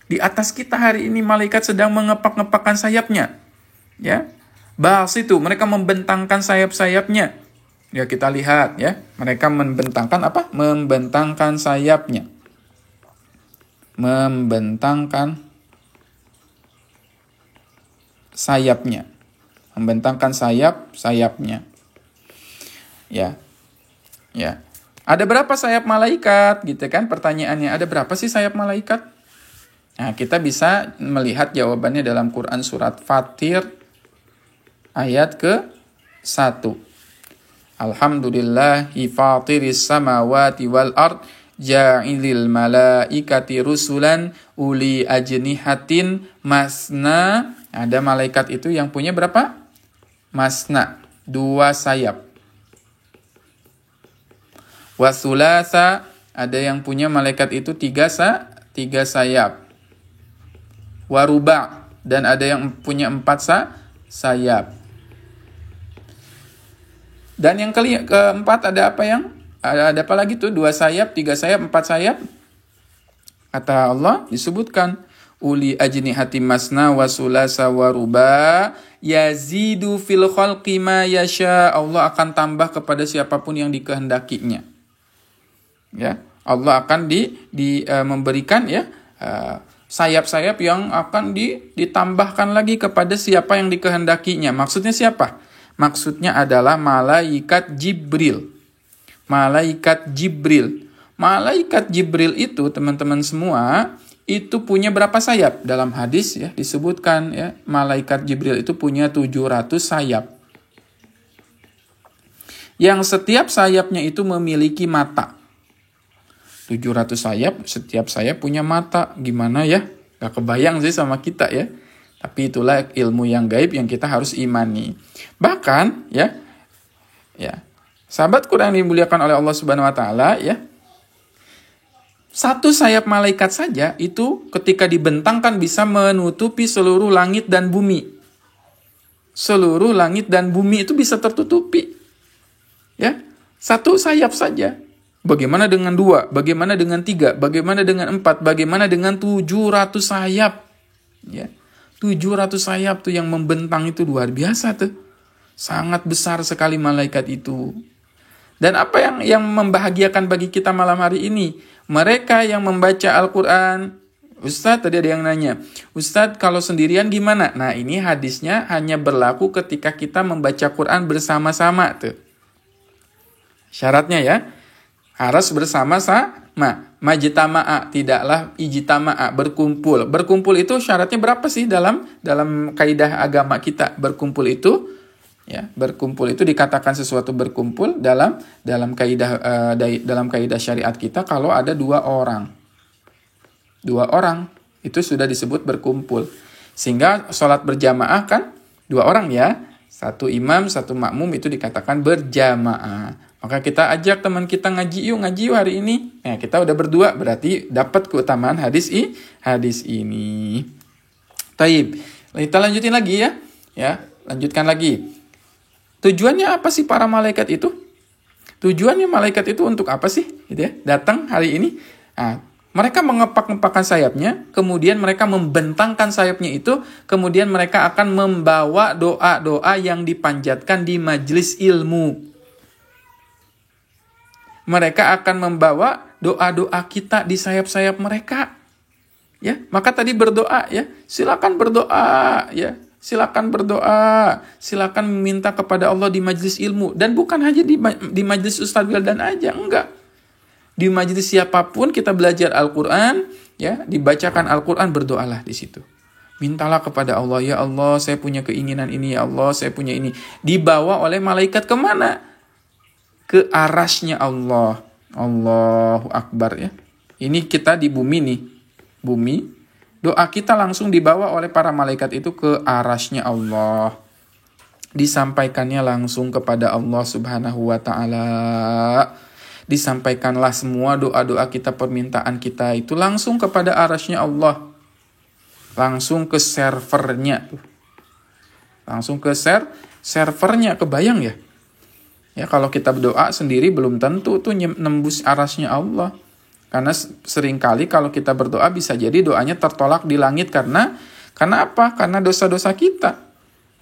Di atas kita hari ini malaikat sedang mengepak-ngepakkan sayapnya. Ya. Bahas itu, mereka membentangkan sayap-sayapnya. Ya, kita lihat ya. Mereka membentangkan apa? Membentangkan sayapnya. Membentangkan sayapnya. Ya. Ada berapa sayap malaikat gitu kan pertanyaannya? Ada berapa sih sayap malaikat? Nah, kita bisa melihat jawabannya dalam Quran surat Fatir ayat ke-1. Alhamdulillahi fatiris samawati wal ard ja'ilil malaikati rusulan uli ajnihatin masna. Ada malaikat itu yang punya berapa? Masna, 2 sayap. Wasulasa, ada yang punya malaikat itu 3 sayap. Waruba, dan ada yang punya 4 sayap. Dan yang keempat ada apa yang? Ada apa lagi tuh? 2 sayap, 3 sayap, 4 sayap. Kata Allah disebutkan uli ajnihati masna wasulasa waruba yazidu fil khalqi ma yasha. Allah akan tambah kepada siapapun yang dikehendakinya. Ya, Allah akan memberikan ya sayap-sayap yang akan ditambahkan lagi kepada siapa yang dikehendakinya. Maksudnya siapa? Maksudnya adalah malaikat Jibril. Malaikat Jibril itu teman-teman semua itu punya berapa sayap? Dalam hadis ya disebutkan ya, malaikat Jibril itu punya 700 sayap. Yang setiap sayapnya itu memiliki mata. 700 sayap, setiap sayap punya mata. Gimana ya? Gak kebayang sih sama kita ya. Tapi itulah ilmu yang gaib yang kita harus imani. Bahkan ya sahabat Quran yang dimuliakan oleh Allah Subhanahu wa Ta'ala ya, 1 sayap malaikat saja itu ketika dibentangkan bisa menutupi seluruh langit dan bumi. Seluruh langit dan bumi itu bisa tertutupi. Ya, 1 sayap saja. Bagaimana dengan 2? Bagaimana dengan 3? Bagaimana dengan 4? Bagaimana dengan 700 sayap? Ya, 700 sayap tuh yang membentang itu luar biasa tuh. Sangat besar sekali malaikat itu. Dan apa yang membahagiakan bagi kita malam hari ini? Mereka yang membaca Al-Quran, Ustadz, tadi ada yang nanya, Ustadz kalau sendirian gimana? Nah, ini hadisnya hanya berlaku ketika kita membaca Quran bersama-sama tuh. Syaratnya ya, harus bersama-sama. Majtama'a, tidaklah ijtama'a, berkumpul. Berkumpul itu syaratnya berapa sih dalam kaidah agama kita? Berkumpul itu dikatakan sesuatu berkumpul dalam kaidah syariat kita kalau ada dua orang. Dua orang itu sudah disebut berkumpul. Sehingga sholat berjamaah kan dua orang ya. Satu imam, satu makmum itu dikatakan berjamaah. Maka kita ajak teman kita ngaji yuk hari ini. Nah, kita udah berdua berarti dapat keutamaan hadis ini. Taib. Kita lanjutin lagi ya. Ya, lanjutkan lagi. Tujuannya apa sih para malaikat itu? Tujuannya malaikat itu untuk apa sih? Gitu ya. Datang hari ini. Nah, mereka mengepak-ngepakkan sayapnya, kemudian mereka membentangkan sayapnya itu, kemudian mereka akan membawa doa-doa yang dipanjatkan di majelis ilmu. Mereka akan membawa doa-doa kita di sayap-sayap mereka. Ya, maka tadi berdoa ya, silakan berdoa ya. Silakan berdoa, silakan meminta kepada Allah di majelis ilmu, dan bukan hanya di majelis Ustadz Wildan aja, enggak. Di majelis siapapun kita belajar Al-Quran, ya, dibacakan Al-Quran, berdoalah di situ. Mintalah kepada Allah, ya Allah, saya punya keinginan ini, ya Allah, saya punya ini. Dibawa oleh malaikat kemana? Ke arasnya Allah. Allahu Akbar ya. Ini kita di bumi nih. Bumi. Doa kita langsung dibawa oleh para malaikat itu ke arasnya Allah. Disampaikannya langsung kepada Allah Subhanahu wa Ta'ala. Disampaikanlah semua doa-doa kita, permintaan kita itu langsung kepada arasnya Allah. Langsung ke servernya. Langsung ke servernya, kebayang ya? Ya, kalau kita berdoa sendiri belum tentu tuh nembus arasnya Allah. Karena seringkali kalau kita berdoa bisa jadi doanya tertolak di langit karena apa? Karena dosa-dosa kita.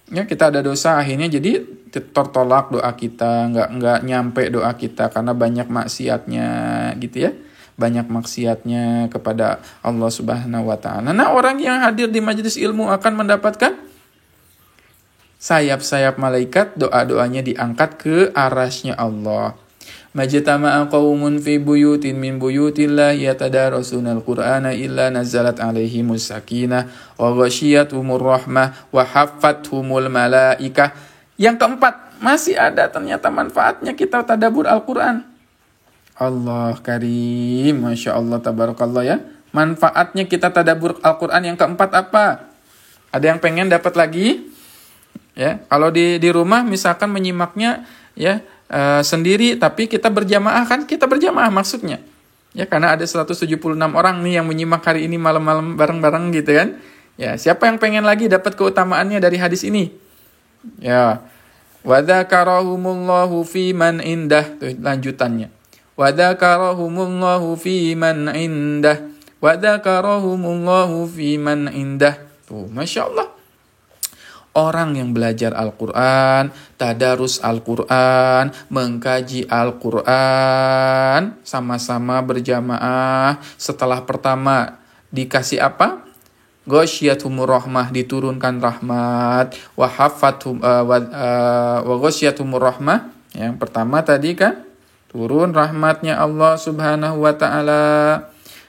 Ya, kita ada dosa, akhirnya jadi tertolak doa kita, nggak nyampe doa kita karena banyak maksiatnya gitu ya. Banyak maksiatnya kepada Allah Subhanahu wa Ta'ala. Nah, orang yang hadir di majelis ilmu akan mendapatkan sayap-sayap malaikat, doa-doanya diangkat ke arasnya Allah. Majtama'a qaumun fi buyutin min buyutillah yatadarasuna al-Qur'ana illa nazalat alaihimus sakinah wa ghasyiyatuhumur rahmah wa haffathumul malaikah. Yang keempat, masih ada ternyata manfaatnya kita tadabbur Al-Qur'an. Allah karim, Masya Allah, tabarakallah ya. Manfaatnya kita tadabbur Al-Qur'an yang keempat apa? Ada yang pengen dapat lagi? Ya, kalau di rumah misalkan menyimaknya ya sendiri, tapi kita berjamaah, kan kita berjamaah maksudnya ya, karena ada 176 orang nih yang menyimak hari ini malam-malam bareng-bareng gitu kan ya. Siapa yang pengen lagi dapat keutamaannya dari hadis ini ya? Wa dzakarahumullahu fi man indah, tuh lanjutannya, wa dzakarahumullahu fi man indah, wa dzakarahumullahu fi man indah. Tuh, Masya Allah. Orang yang belajar Al-Quran, tadarus Al-Quran, mengkaji Al-Quran, sama-sama berjamaah. Setelah pertama dikasih apa? Ghasyiyatuhumur rahmah, diturunkan rahmat. Wa ghasyiyatuhumur rahmah. Yang pertama tadi kan, turun rahmatnya Allah Subhanahu wa Ta'ala.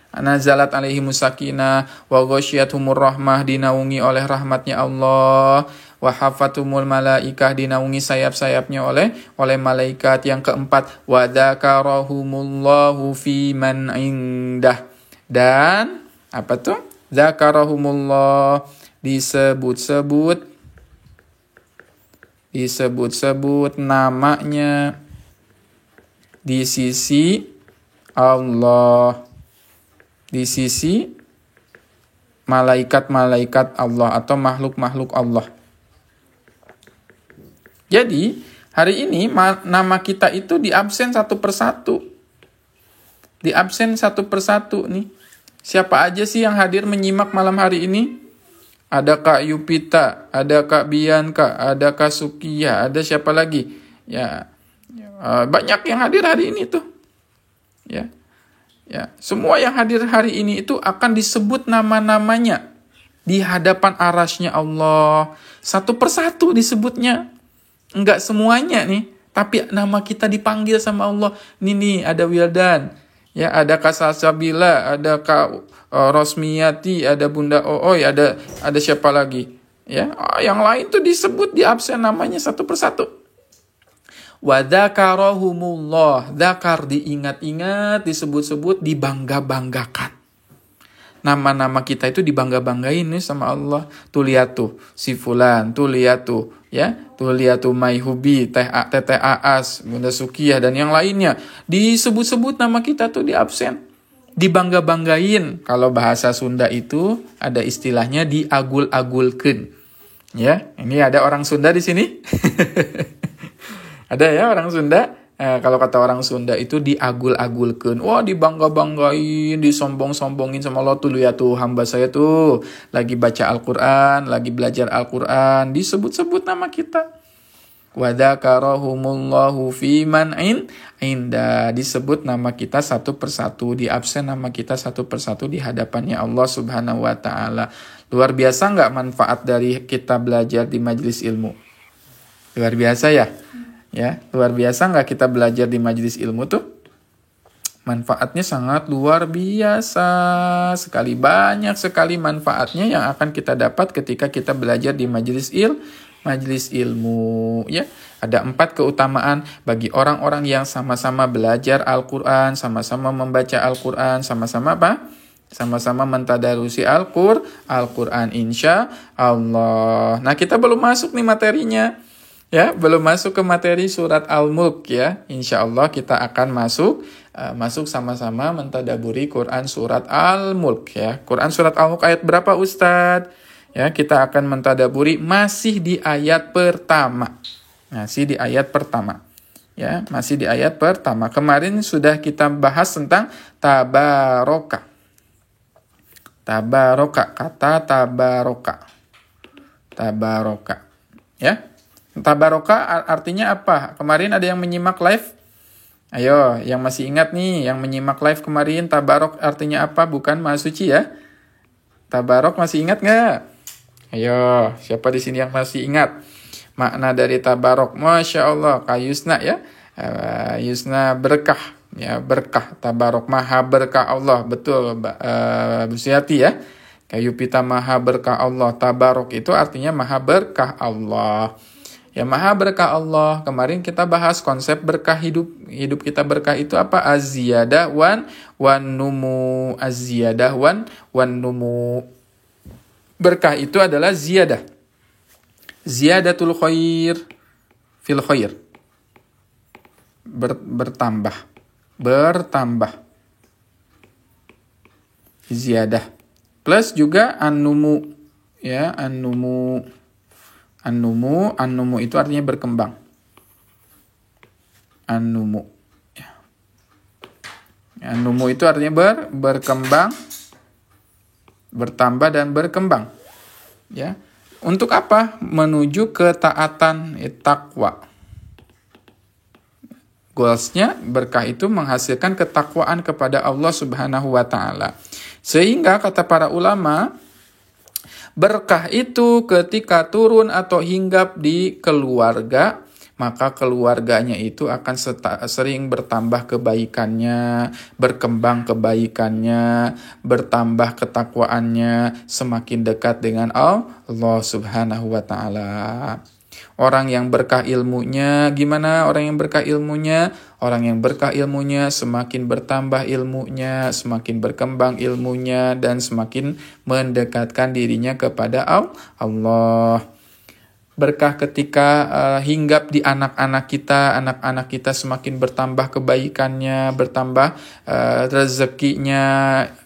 Nazalat alaihimus sakinah wa ghasyiyatuhumur rahmah, dinaungi oleh rahmatnya Allah. Wa hafatumul malaikah, dinaungi sayap-sayapnya oleh malaikat. Yang keempat, wa dzakarahumullahu fi man indah, dan apa tuh? Dzakarahumullah, disebut namanya di sisi Allah, di sisi malaikat-malaikat Allah atau makhluk-makhluk Allah. Jadi hari ini nama kita itu diabsen satu persatu. Diabsen satu persatu nih. Siapa aja sih yang hadir menyimak malam hari ini? Ada Kak Yupita, ada Kak Bianca, ada Kak Sukia, ada siapa lagi? Ya, banyak yang hadir hari ini tuh. Ya. Ya, semua yang hadir hari ini itu akan disebut nama-namanya di hadapan arasy-Nya Allah. Satu persatu disebutnya. Enggak semuanya nih, tapi nama kita dipanggil sama Allah. Nih ada Wildan, ya ada Kak Salsabila, ada Kak Rosmiyati, ada Bunda Ooy, ada siapa lagi? Ya, yang lain tuh disebut di absen namanya satu persatu. Wa dzakarahumullah, dzakar diingat-ingat, disebut-sebut, dibangga-banggakan. Nama-nama kita itu dibangga-banggain nih sama Allah. Tuh lihat tuh, si fulan, tuh lihat tuh, ya. Tuh lihat tuh Mayhubi, Teteh Aas, Bunda Sukiyah, dan yang lainnya. Disebut-sebut nama kita tuh di absen. Dibangga-banggain. Kalau bahasa Sunda itu ada istilahnya diagul-agulkeun. Ya, ini ada orang Sunda di sini. Ada ya orang Sunda. Kalau kata orang Sunda itu diagul-agulkeun. Wah, dibangga-banggain, disombong-sombongin sama Allah. Tuh lihat tuh hamba saya tuh lagi baca Al-Qur'an, lagi belajar Al-Qur'an, disebut-sebut nama kita. Wa dzakarahumullahu fi man inda, disebut nama kita satu persatu, di absen nama kita satu persatu di hadapannya Allah Subhanahu wa taala. Luar biasa enggak manfaat dari kita belajar di majelis ilmu? Luar biasa ya? Ya, luar biasa nggak kita belajar di majelis ilmu tuh? Manfaatnya sangat luar biasa sekali, banyak sekali manfaatnya yang akan kita dapat ketika kita belajar di majelis ilmu. Ya, ada 4 keutamaan bagi orang-orang yang sama-sama belajar Al-Quran, sama-sama membaca Al-Quran, sama-sama apa? Sama-sama mentadarusi Al-Quran, insya Allah. Nah, kita belum masuk nih materinya. Ya, belum masuk ke materi surat Al-Mulk ya. Insya Allah kita akan masuk sama-sama mentadaburi Quran surat Al-Mulk ya. Quran surat Al-Mulk ayat berapa Ustadz? Ya, kita akan mentadaburi masih di ayat pertama. Masih di ayat pertama. Ya, masih di ayat pertama. Kemarin sudah kita bahas tentang tabaroka. Tabaroka, kata tabaroka. Tabaroka. Ya. Tabaroka artinya apa? Kemarin ada yang menyimak live? Ayo, yang masih ingat nih, yang menyimak live kemarin, tabarok artinya apa? Bukan Maha Suci ya? Tabarok masih ingat nggak? Ayo, siapa di sini yang masih ingat makna dari tabarok? Masya Allah, Kak Yusna ya. Yusna berkah, ya berkah. Tabarok maha berkah Allah, betul Bu Suyati ya. Kayu pita maha berkah Allah. Tabarok itu artinya maha berkah Allah. Ya, maha berkah Allah. Kemarin kita bahas konsep berkah hidup. Hidup kita berkah itu apa? Az-ziyadah wan numu. Az-ziyadah wan numu. Berkah itu adalah ziyadah. Ziyadatul khair fil khair. Bertambah. Ziyadah. Plus juga an-numu. Ya, an-numu. An-numu itu artinya berkembang. An-numu. Ya. An-numu itu artinya berkembang, bertambah dan berkembang. Ya. Untuk apa? Menuju ketaatan, takwa. Goalsnya berkah itu menghasilkan ketakwaan kepada Allah Subhanahu wa taala. Sehingga kata para ulama, berkah itu ketika turun atau hinggap di keluarga, maka keluarganya itu akan sering bertambah kebaikannya, berkembang kebaikannya, bertambah ketakwaannya, semakin dekat dengan Allah Subhanahu wa taala. Orang yang berkah ilmunya, gimana orang yang berkah ilmunya? Orang yang berkah ilmunya semakin bertambah ilmunya, semakin berkembang ilmunya, dan semakin mendekatkan dirinya kepada Allah. Berkah ketika hinggap di anak-anak kita semakin bertambah kebaikannya, bertambah rezekinya,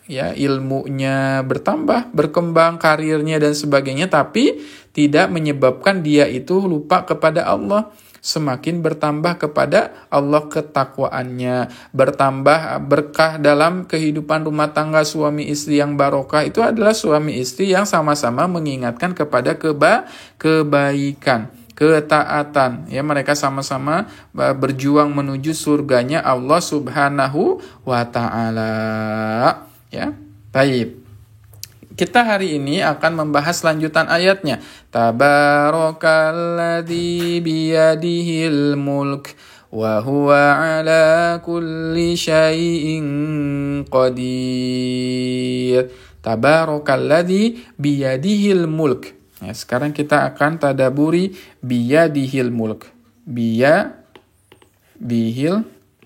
ya ilmunya bertambah, berkembang karirnya dan sebagainya, tapi tidak menyebabkan dia itu lupa kepada Allah. Semakin bertambah kepada Allah ketakwaannya, bertambah berkah dalam kehidupan rumah tangga suami istri yang barokah itu adalah suami istri yang sama-sama mengingatkan kepada kebaikan. ketaatan. Ya, mereka sama-sama berjuang menuju surganya Allah Subhanahu wa taala. Ya. Baik. Kita hari ini akan membahas lanjutan ayatnya. Tabarakalladzi biyadihil mulk wa huwa ala kulli syai'in qadir. Tabarakalladzi biyadihil mulk. Ya, sekarang kita akan tadaburi biyadihil mulk. Biyadihil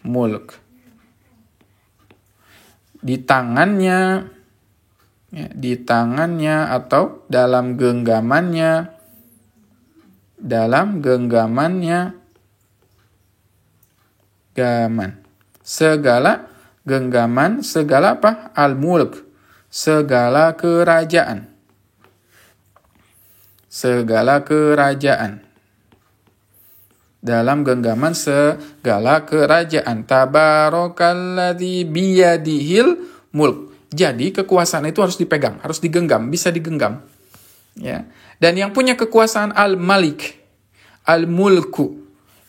mulk. Di tangannya, ya, di tangannya atau dalam genggamannya, gaman. Segala genggaman, segala apa? Al-mulk, segala kerajaan. Segala kerajaan. Dalam genggaman segala kerajaan. Tabarakalladzi biyadihil mulk. Jadi kekuasaan itu harus dipegang, harus digenggam, bisa digenggam. Ya. Dan yang punya kekuasaan al-malik, al-mulku,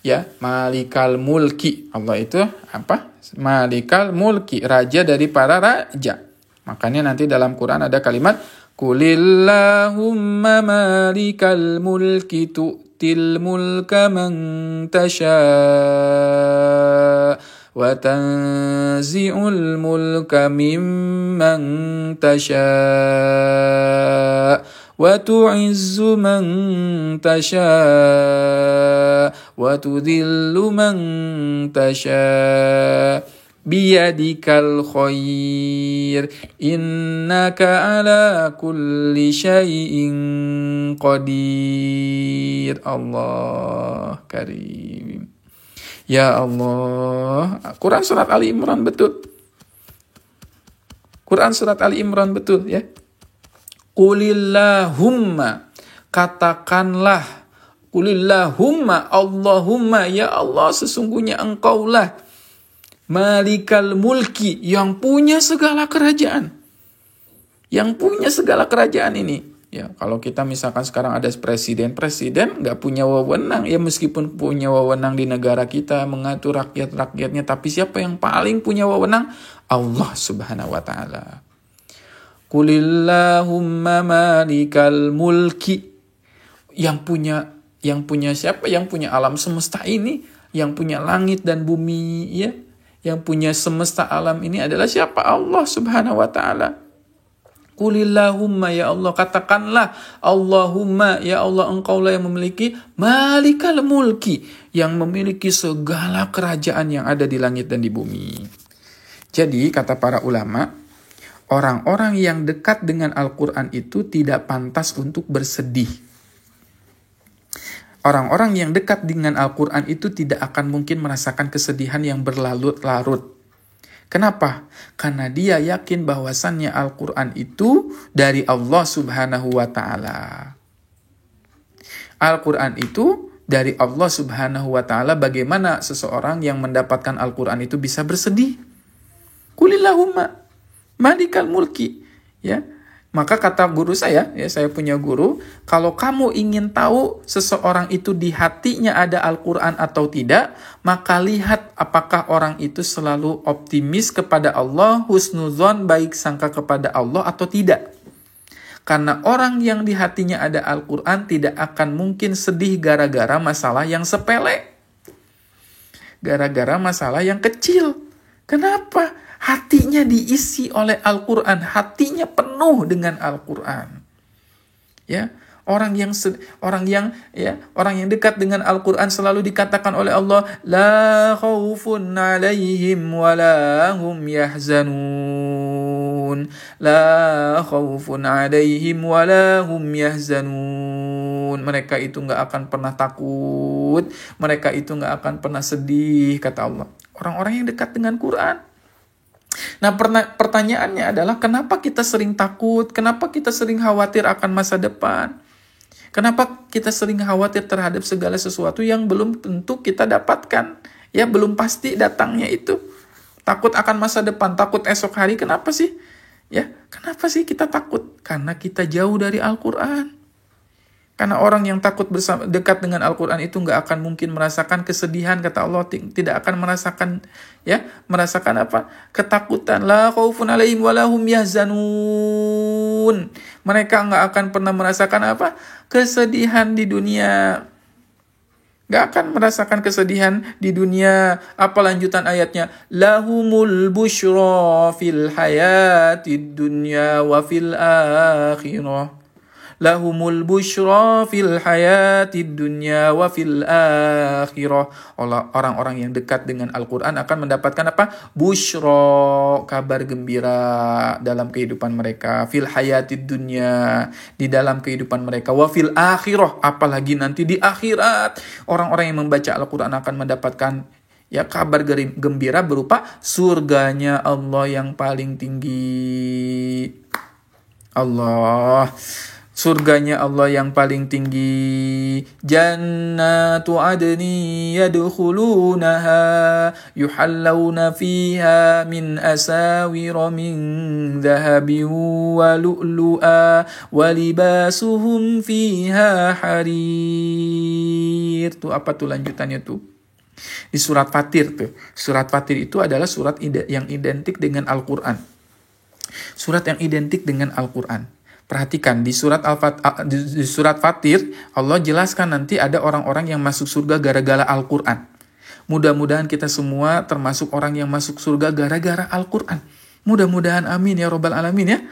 ya, malikal mulki. Allah itu apa? Malikal mulki, raja dari para raja. Makanya nanti dalam Quran ada kalimat Qulillahumma malikal mulki tu'til mulka man tasha' wa tanzi'ul mulka mimman tasha' wa tu'izzu man tasha' wa tudhillu man tasha' biyadikal khair innaka ala kulli syai'in qadir. Allah karim. Ya Allah. Quran surat Ali Imran betul. Quran surat Ali Imran betul ya. Qulillahumma, katakanlah. Qulillahumma, Allahumma, ya Allah sesungguhnya engkaulah malikal mulki, yang punya segala kerajaan. Yang punya segala kerajaan ini. Ya, kalau kita misalkan sekarang ada presiden nggak punya wewenang, ya meskipun punya wewenang di negara kita mengatur rakyatnya, tapi siapa yang paling punya wewenang? Allah Subhanahu wa taala. Qulillahumma malikal mulki, yang punya siapa? Yang punya alam semesta ini, yang punya langit dan bumi, ya. Yang punya semesta alam ini adalah siapa? Allah Subhanahu wa taala. Qulillahumma, ya Allah, katakanlah Allahumma, ya Allah, engkaulah yang memiliki malikal mulki, yang memiliki segala kerajaan yang ada di langit dan di bumi. Jadi kata para ulama, orang-orang yang dekat dengan Al-Quran itu tidak pantas untuk bersedih. Orang-orang yang dekat dengan Al-Quran itu tidak akan mungkin merasakan kesedihan yang berlarut-larut. Kenapa? Karena dia yakin bahwasannya Al-Quran itu dari Allah Subhanahu wa ta'ala. Al-Quran itu dari Allah Subhanahu wa ta'ala. Bagaimana seseorang yang mendapatkan Al-Quran itu bisa bersedih? Qulillahumma malikal mulki. Ya. Maka kata guru saya punya guru, kalau kamu ingin tahu seseorang itu di hatinya ada Al-Quran atau tidak, maka lihat apakah orang itu selalu optimis kepada Allah, husnuzon, baik sangka kepada Allah atau tidak. Karena orang yang di hatinya ada Al-Quran tidak akan mungkin sedih gara-gara masalah yang sepele. Gara-gara masalah yang kecil. Kenapa? Hatinya diisi oleh Al-Quran, hatinya penuh dengan Al-Quran. Ya, orang yang dekat dengan Al-Quran selalu dikatakan oleh Allah, la khaufun 'alaihim wa la hum yahzanun. La khaufun 'alaihim wa la hum yahzanun. Mereka itu enggak akan pernah takut, mereka itu enggak akan pernah sedih, kata Allah. Orang-orang yang dekat dengan Quran. Nah, pertanyaannya adalah kenapa kita sering takut? Kenapa kita sering khawatir akan masa depan? Kenapa kita sering khawatir terhadap segala sesuatu yang belum tentu kita dapatkan? Ya, belum pasti datangnya itu. Takut akan masa depan, takut esok hari. Kenapa sih? Ya, kenapa sih kita takut? Karena kita jauh dari Al-Quran. Karena orang yang takut dekat dengan Al-Quran itu nggak akan mungkin merasakan kesedihan, kata Allah, tidak akan merasakan apa? Ketakutan. La khaufun alaihim wa lahum yahzanun. Mereka nggak akan pernah merasakan apa? Kesedihan di dunia. Nggak akan merasakan kesedihan di dunia. Apa lanjutan ayatnya? Lahumul busyra fil hayatid dunya wa fil akhirah. Lahumul busyra fil hayatid dunya wa fil akhirah. Orang-orang yang dekat dengan Al-Quran akan mendapatkan apa? Busyra, kabar gembira dalam kehidupan mereka. Fil hayatid dunya, di dalam kehidupan mereka. Wa fil akhirah, apalagi nanti di akhirat. Orang-orang yang membaca Al-Quran akan mendapatkan kabar gembira berupa surganya Allah yang paling tinggi. Surganya Allah yang paling tinggi. Jannatu adni yadkhulunaha yuhallawna fiha min asawira min dhahabin wa lu'lu'a wa libasuhum fiha harir. Tuh apa tuh lanjutannya tuh? Di surat Fatir tuh. Surat Fatir itu adalah surat yang identik dengan Al-Quran. Surat yang identik dengan Al-Quran. Perhatikan di surat Fatir, Allah jelaskan nanti ada orang-orang yang masuk surga gara-gara Al-Quran. Mudah-mudahan kita semua termasuk orang yang masuk surga gara-gara Al-Quran. Mudah-mudahan, amin ya Rabbal Alamin ya.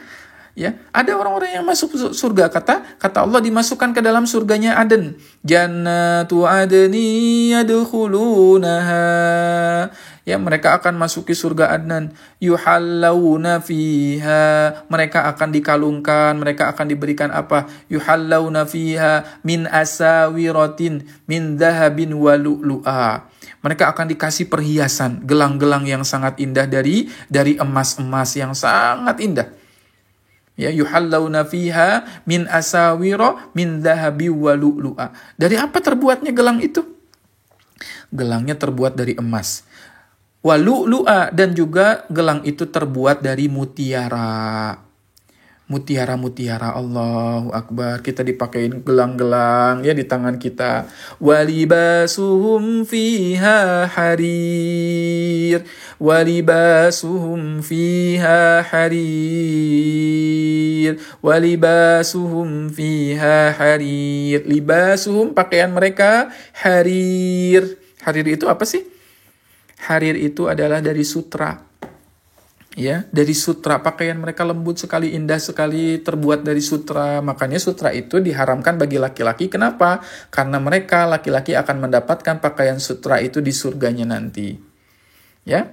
Ya, ada orang-orang yang masuk surga, kata Allah, dimasukkan ke dalam surganya Aden. Jannatu adni yadkhulunaha. Ya, mereka akan masuki surga Adnan. Yuhallawna fiha. Mereka akan dikalungkan, mereka akan diberikan apa? Yuhallawna fiha min asawiratin min dhahabin wa lu'lu'a. Mereka akan dikasih perhiasan, gelang-gelang yang sangat indah dari emas-emas yang sangat indah. Ya, yuhallawna fiha min asawira min dhahabi wa lu'lu'a. Dari apa terbuatnya gelang itu? Gelangnya terbuat dari emas. Wa lu'lu'a, dan juga gelang itu terbuat dari mutiara. Mutiara-mutiara, Allahu Akbar. Kita dipakein gelang-gelang ya di tangan kita. Walibasuhum fiha harir. Walibasuhum fiha harir. Walibasuhum fiha harir. Libasuhum, pakaian mereka, harir. Harir itu apa sih? Harir itu adalah dari sutra. Ya, dari sutra, pakaian mereka lembut sekali, indah sekali, terbuat dari sutra. Makanya sutra itu diharamkan bagi laki-laki. Kenapa? Karena mereka laki-laki akan mendapatkan pakaian sutra itu di surganya nanti. Ya.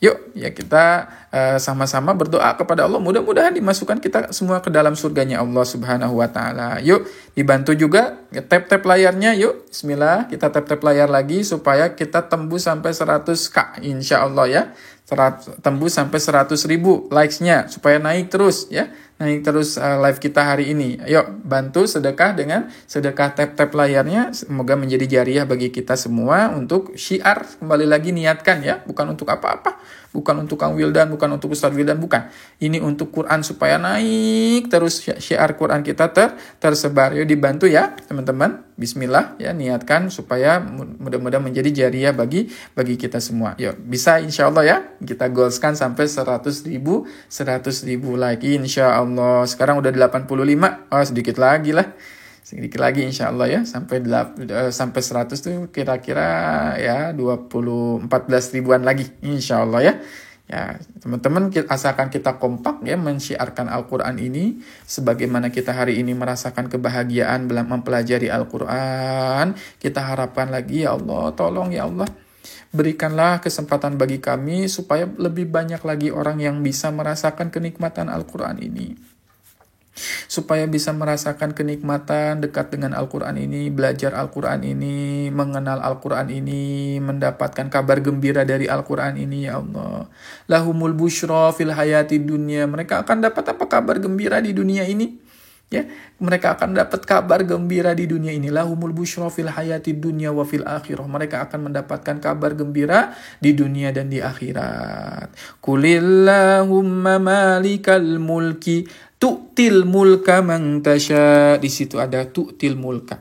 Yuk, ya kita sama-sama berdoa kepada Allah. Mudah-mudahan dimasukkan kita semua ke dalam surganya Allah Subhanahu wa Ta'ala. Yuk, dibantu juga tap-tap layarnya. Yuk, bismillah, kita tap-tap layar lagi supaya kita tembus sampai 100k, insya Allah ya. Tembus sampai 100.000 likes-nya supaya naik terus ya. Naik terus live kita hari ini. Ayo bantu sedekah dengan sedekah tap-tap layarnya. Semoga menjadi jariah bagi kita semua untuk syiar. Kembali lagi niatkan ya, bukan untuk apa-apa. Bukan untuk Kang Wildan, bukan untuk Ustadz Wildan, bukan. Ini untuk Quran supaya naik terus syiar Quran kita tersebar. Yuk dibantu ya teman-teman. Bismillah ya, niatkan supaya mudah-mudahan menjadi jariah bagi kita semua. Yuk bisa insya Allah ya. Kita goalskan sampai 100.000 lagi insya Allah. Sekarang udah 85. Oh sedikit lagi lah. Sedikit lagi insya Allah ya. Sampai 100 tuh kira-kira ya 14 ribuan lagi insya Allah ya. Ya, teman-teman, asalkan kita kompak ya mensyiarkan Al-Quran ini, sebagaimana kita hari ini merasakan kebahagiaan mempelajari Al-Quran, kita harapkan lagi ya Allah, tolong ya Allah, berikanlah kesempatan bagi kami supaya lebih banyak lagi orang yang bisa merasakan kenikmatan Al-Quran ini. Supaya bisa merasakan kenikmatan dekat dengan Al-Quran ini, belajar Al-Quran ini, mengenal Al-Quran ini, mendapatkan kabar gembira dari Al-Quran ini, ya Allah. Lahumul busyra fil hayati dunya. Mereka akan dapat apa kabar gembira di dunia ini? Ya, mereka akan dapat kabar gembira di dunia ini. Lahumul busyra fil hayati dunya wa fil akhirah. Mereka akan mendapatkan kabar gembira di dunia dan di akhirat. Qulillahumma malikal mulki tu'til mulka man tasya. Di situ ada tu'til mulka.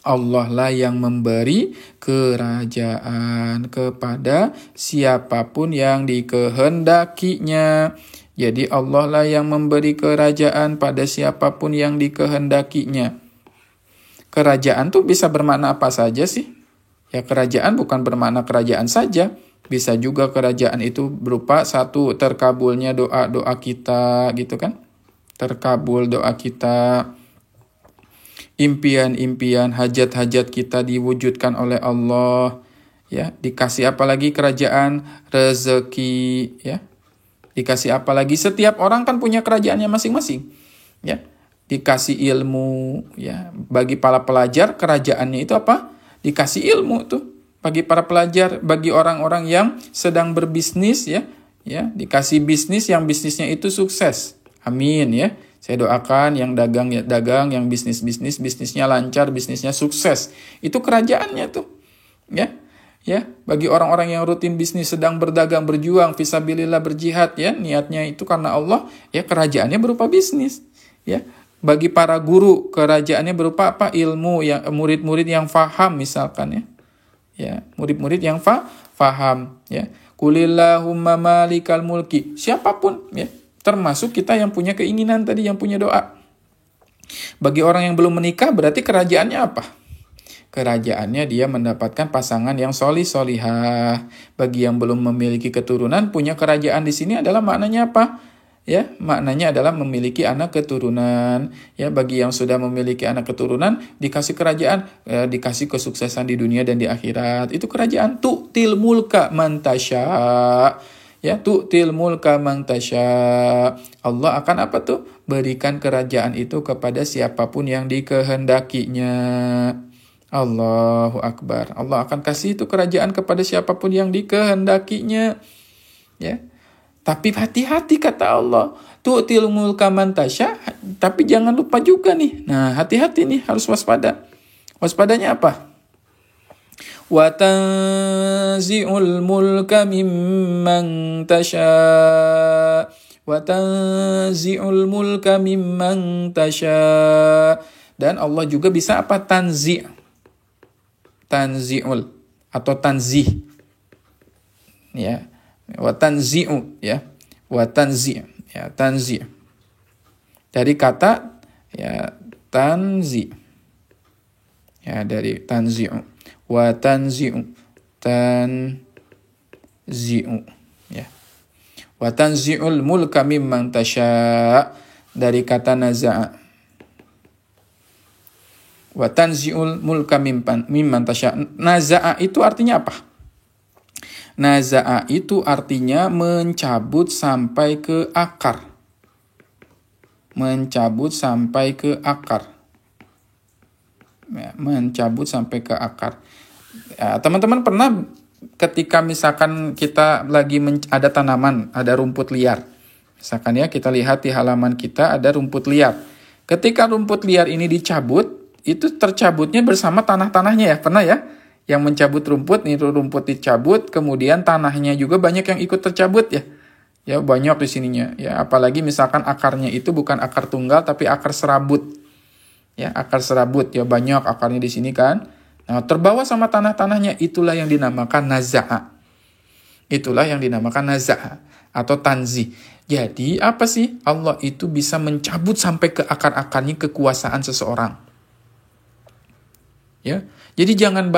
Allah lah yang memberi kerajaan kepada siapapun yang dikehendakinya. Jadi Allah lah yang memberi kerajaan pada siapapun yang dikehendakinya. Kerajaan tuh bisa bermakna apa saja sih? Ya, kerajaan bukan bermakna kerajaan saja. Bisa juga kerajaan itu berupa satu, terkabulnya doa-doa kita gitu kan. Terkabul doa kita. Impian-impian, hajat-hajat kita diwujudkan oleh Allah. Ya, dikasih apa lagi kerajaan? Rezeki, ya. Dikasih apa lagi? Setiap orang kan punya kerajaannya masing-masing. Ya, dikasih ilmu, ya. Bagi para pelajar kerajaannya itu apa? Dikasih ilmu tuh. Bagi para pelajar, bagi orang-orang yang sedang berbisnis, ya, dikasih bisnis yang bisnisnya itu sukses. Amin, ya. Saya doakan yang dagang ya dagang, yang bisnisnya lancar, bisnisnya sukses. Itu kerajaannya tuh. Ya, bagi orang-orang yang rutin bisnis, sedang berdagang, berjuang, fisabilillah, berjihad, ya, niatnya itu karena Allah, ya, kerajaannya berupa bisnis, ya. Bagi para guru, kerajaannya berupa apa? Ilmu, ya, murid-murid yang faham misalkan, ya. Ya, murid-murid yang faham, ya. Qulillahumma malikal mulki. Siapapun, ya. Termasuk kita yang punya keinginan tadi, yang punya doa. Bagi orang yang belum menikah, berarti kerajaannya apa? Kerajaannya dia mendapatkan pasangan yang solihah. Bagi yang belum memiliki keturunan, punya kerajaan di sini adalah maknanya apa? Ya, maknanya adalah memiliki anak keturunan. Ya, bagi yang sudah memiliki anak keturunan, dikasih kerajaan, dikasih kesuksesan di dunia dan di akhirat. Itu kerajaan. Tu'til mulka man tasya. Ya, tu'til mulka man tasya. Allah akan apa tuh? Berikan kerajaan itu kepada siapapun yang dikehendakinya. Allahu Akbar. Allah akan kasih itu kerajaan kepada siapapun yang dikehendakinya. Ya. Tapi hati-hati kata Allah. Tu'til mulka man tasya. Tapi jangan lupa juga nih. Nah, hati-hati nih, harus waspada. Waspadanya apa? Wa tanzi'ul mulka mimman tasya. Wa tanzi'ul mulka mimman tasya. Dan Allah juga bisa apa? Tanzi'ul atau tanzih, ya, wa tanzi'u, ya, wa tanzi', ya, tanzi' dari kata, ya, tanzi', ya, dari tanzi'u, wa tanzi'u, tanzi'u, ya, wa tanzi'ul mulka mimman tasya dari kata naza'a. Wa tanzi'ul mulka mimman tasya. Naza'a itu artinya apa? Naza'a itu artinya mencabut sampai ke akar. Mencabut sampai ke akar. Ya, mencabut sampai ke akar. Ya, teman-teman pernah ketika misalkan kita lagi ada tanaman, ada rumput liar. Misalkan ya, kita lihat di halaman kita ada rumput liar. Ketika rumput liar ini dicabut, itu tercabutnya bersama tanah-tanahnya, ya, pernah ya, yang mencabut rumput, nih rumput dicabut, kemudian tanahnya juga banyak yang ikut tercabut, ya, banyak di sininya, ya, apalagi misalkan akarnya itu bukan akar tunggal tapi akar serabut, ya, akar serabut, ya, banyak akarnya di sini kan, nah, terbawa sama tanah-tanahnya, itulah yang dinamakan naza'a, atau tanzi. Jadi apa sih? Allah itu bisa mencabut sampai ke akar-akarnya kekuasaan seseorang. Ya, jadi jangan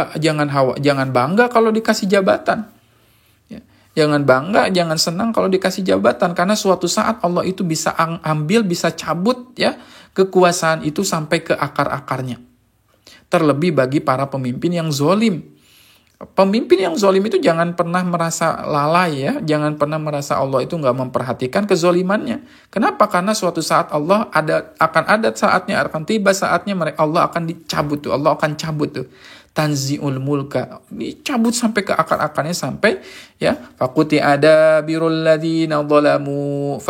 bangga kalau dikasih jabatan. Ya, jangan bangga, jangan senang kalau dikasih jabatan, karena suatu saat Allah itu bisa ambil, bisa cabut, ya, kekuasaan itu sampai ke akar-akarnya. Terlebih bagi para pemimpin yang zolim. Pemimpin yang zolim itu jangan pernah merasa lalai, ya, jangan pernah merasa Allah itu nggak memperhatikan kezolimannya. Kenapa? Karena suatu saat Allah akan tiba saatnya Allah akan dicabut tuh, Allah akan cabut tuh tanzi'ul mulka, dicabut sampai ke akar-akarnya, sampai ya faquti ada birul ladzina zalamu,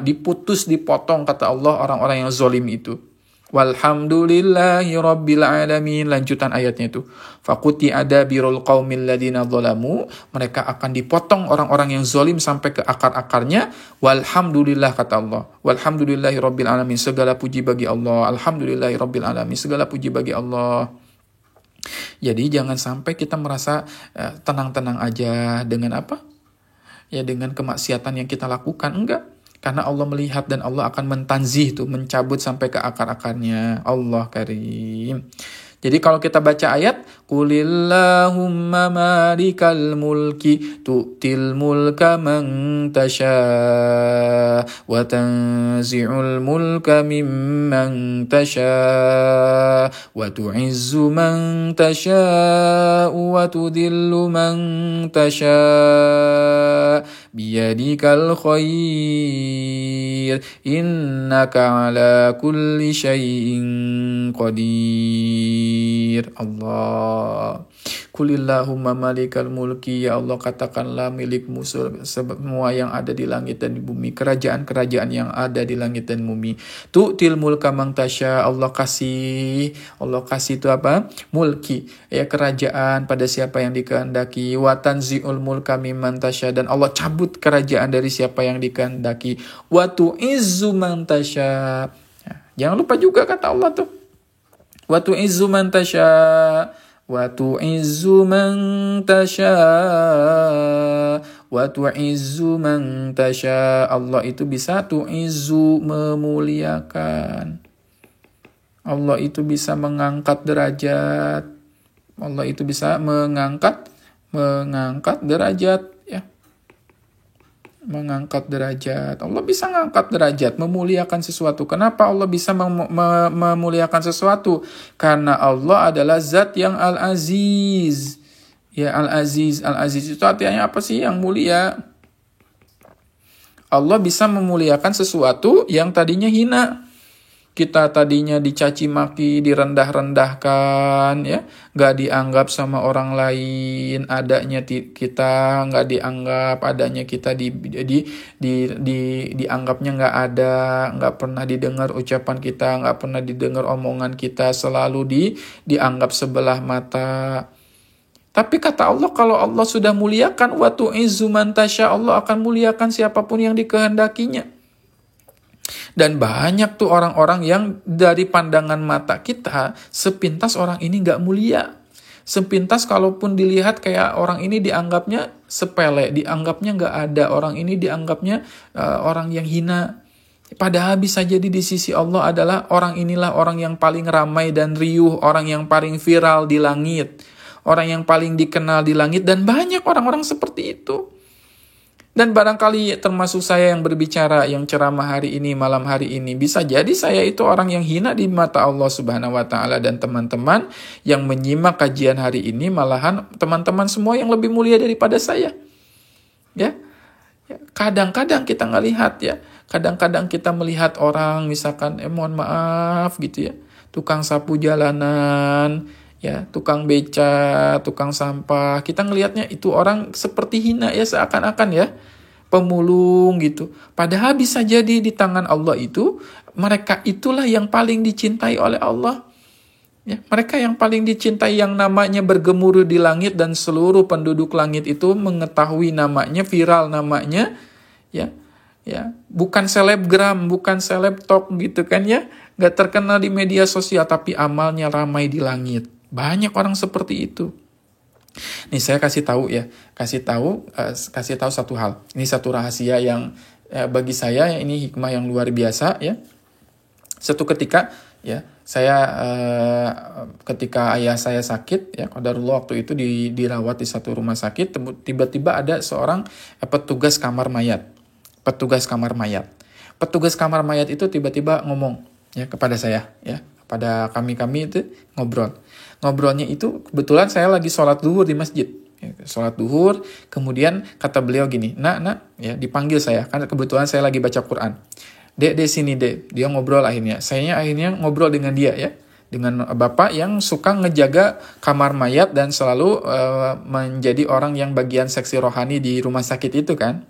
diputus, dipotong kata Allah orang-orang yang zalim itu. Walhamdulillahi rabbil alamin, lanjutan ayatnya itu. Faquti ada birul qaumil ladzina zalamu, mereka akan dipotong orang-orang yang zalim sampai ke akar-akarnya. Walhamdulillah kata Allah. Walhamdulillahi rabbil alamin, segala puji bagi Allah. Alhamdulillahi rabbil alamin, segala puji bagi Allah. Jadi jangan sampai kita merasa tenang-tenang aja dengan apa? Ya dengan kemaksiatan yang kita lakukan. Enggak. Karena Allah melihat dan Allah akan mentanzih tuh, mencabut sampai ke akar-akarnya. Allah karim. Jadi kalau kita baca ayat, Qulillahumma malikal mulki tu'til mulka man tasha wa tanzi'ul mulka mimman tasha wa tu'izzu man tasha wa tudillu man tasha biyadikal khair innaka ala kulli syai'in qadir. Allah. Kulillahumma malikal mulki, ya Allah katakanlah milikmu semua yang ada di langit dan di bumi, kerajaan-kerajaan yang ada di langit dan bumi. Tu'til mulka man tasya, Allah kasih itu apa? Mulki, ya kerajaan pada siapa yang dikehendaki. Wa tanzi'ul mulka mimman tasya, dan Allah cabut kerajaan dari siapa yang dikehendaki. Wa tu'izzu man tasya. Jangan lupa juga kata Allah tuh. Wa tu'izzu man tasya. Wa tu'izzu man tasya. Wa tu'izzu man tasya. Allah itu bisa tu'izzu, memuliakan. Allah itu bisa mengangkat derajat. Allah itu bisa mengangkat derajat, ya. Mengangkat derajat. Allah bisa mengangkat derajat, memuliakan sesuatu. Kenapa Allah bisa memuliakan sesuatu? Karena Allah adalah zat yang Al-Aziz. Ya, Al-Aziz. Al-Aziz itu artinya apa sih? Yang mulia. Allah bisa memuliakan sesuatu yang tadinya hina. Kita tadinya dicaci maki, direndah-rendahkan, ya, nggak dianggap sama orang lain, adanya kita nggak dianggap, adanya kita dianggapnya nggak ada, nggak pernah didengar ucapan kita, nggak pernah didengar omongan kita, selalu dianggap sebelah mata. Tapi kata Allah, kalau Allah sudah muliakan, wa tu'izzu man tasya, Allah akan muliakan siapapun yang dikehendakinya. Dan banyak tuh orang-orang yang dari pandangan mata kita, sepintas orang ini gak mulia. Sepintas kalaupun dilihat kayak orang ini dianggapnya sepele, dianggapnya gak ada, orang ini dianggapnya orang yang hina. Padahal bisa jadi di sisi Allah adalah orang inilah orang yang paling ramai dan riuh, orang yang paling viral di langit, orang yang paling dikenal di langit, dan banyak orang-orang seperti itu. Dan barangkali termasuk saya yang berbicara, yang ceramah hari ini, malam hari ini, bisa jadi saya itu orang yang hina di mata Allah Subhanahu wa Ta'ala, dan teman-teman yang menyimak kajian hari ini malahan teman-teman semua yang lebih mulia daripada saya. Ya. Kadang-kadang kita ngelihat, ya. Kadang-kadang kita melihat orang, misalkan mohon maaf gitu ya, tukang sapu jalanan, ya, tukang beca, tukang sampah, kita ngelihatnya itu orang seperti hina, ya, seakan-akan ya pemulung gitu. Padahal bisa jadi di tangan Allah itu mereka itulah yang paling dicintai oleh Allah. Ya, mereka yang paling dicintai, yang namanya bergemuruh di langit dan seluruh penduduk langit itu mengetahui namanya, viral namanya, ya. Ya, bukan selebgram, bukan seleb talk gitu kan ya, nggak terkenal di media sosial tapi amalnya ramai di langit. Banyak orang seperti itu. Nih saya kasih tahu satu hal. Ini satu rahasia yang bagi saya ini hikmah yang luar biasa ya. Satu ketika ya saya ketika ayah saya sakit ya, qadarullah waktu itu dirawat di satu rumah sakit, tiba-tiba ada seorang petugas kamar mayat. Petugas kamar mayat itu tiba-tiba ngomong ya kepada saya ya, pada kami itu ngobrol. Ngobrolnya itu kebetulan saya lagi sholat duhur di masjid. Sholat duhur, kemudian kata beliau gini, nak, ya dipanggil saya, karena kebetulan saya lagi baca Quran. Dek sini dek, dia ngobrol akhirnya. Saya akhirnya ngobrol dengan dia ya. Dengan bapak yang suka ngejaga kamar mayat dan selalu menjadi orang yang bagian seksi rohani di rumah sakit itu kan.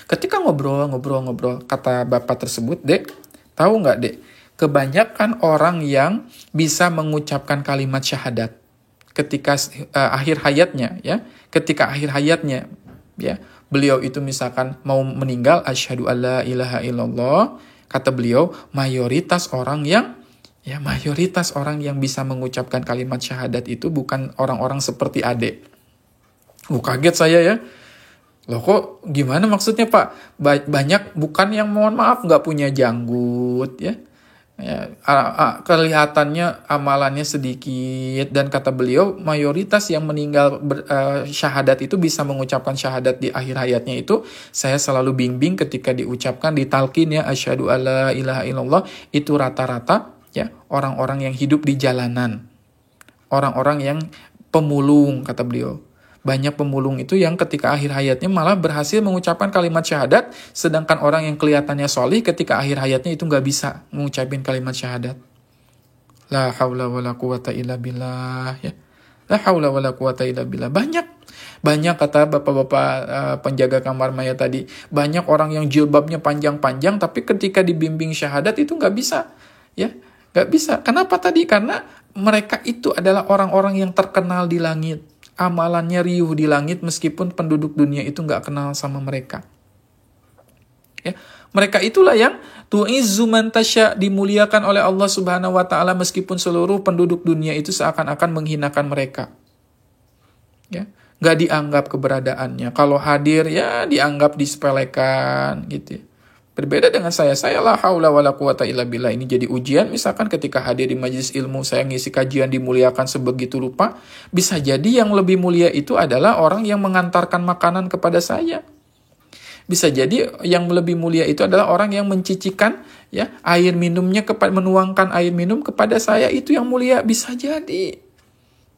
Ketika ngobrol, kata bapak tersebut, "Dek, tahu nggak, Dek? Kebanyakan orang yang bisa mengucapkan kalimat syahadat ketika akhir hayatnya, ya, ketika akhir hayatnya, ya, beliau itu misalkan mau meninggal, asyhadu alla ilaha illallah, kata beliau, mayoritas orang yang bisa mengucapkan kalimat syahadat itu bukan orang-orang seperti Ade." Kaget saya ya. Loh kok gimana maksudnya Pak? Banyak bukan yang mohon maaf nggak punya janggut ya. Kelihatannya amalannya sedikit dan kata beliau mayoritas yang meninggal syahadat itu bisa mengucapkan syahadat di akhir hayatnya itu saya selalu bimbing ketika diucapkan ditalkin ya asyhadu alla ilaha illallah itu rata-rata ya orang-orang yang hidup di jalanan. Orang-orang yang pemulung kata beliau. Banyak pemulung itu yang ketika akhir hayatnya malah berhasil mengucapkan kalimat syahadat, sedangkan orang yang kelihatannya solih ketika akhir hayatnya itu nggak bisa mengucapkan kalimat syahadat. La haula wala quwata illa billah ya. La haula wala quwata illa billah. Banyak kata bapak-bapak penjaga kamar mayat tadi. Banyak orang yang jilbabnya panjang-panjang tapi ketika dibimbing syahadat itu nggak bisa. Ya, nggak bisa. Kenapa tadi? Karena mereka itu adalah orang-orang yang terkenal di langit. Amalannya riuh di langit meskipun penduduk dunia itu nggak kenal sama mereka. Ya, mereka itulah yang tu'izzu man tasya, dimuliakan oleh Allah Subhanahu wa taala meskipun seluruh penduduk dunia itu seakan-akan menghinakan mereka. Ya, nggak dianggap keberadaannya. Kalau hadir ya dianggap disepelekan gitu ya. Berbeda dengan saya la haula wala quwata illa billah. Ini jadi ujian misalkan ketika hadir di majelis ilmu, saya ngisi kajian dimuliakan sebegitu rupa. Bisa jadi yang lebih mulia itu adalah orang yang mengantarkan makanan kepada saya. Bisa jadi yang lebih mulia itu adalah orang yang mencicikan ya air minumnya menuangkan air minum kepada saya, itu yang mulia, bisa jadi.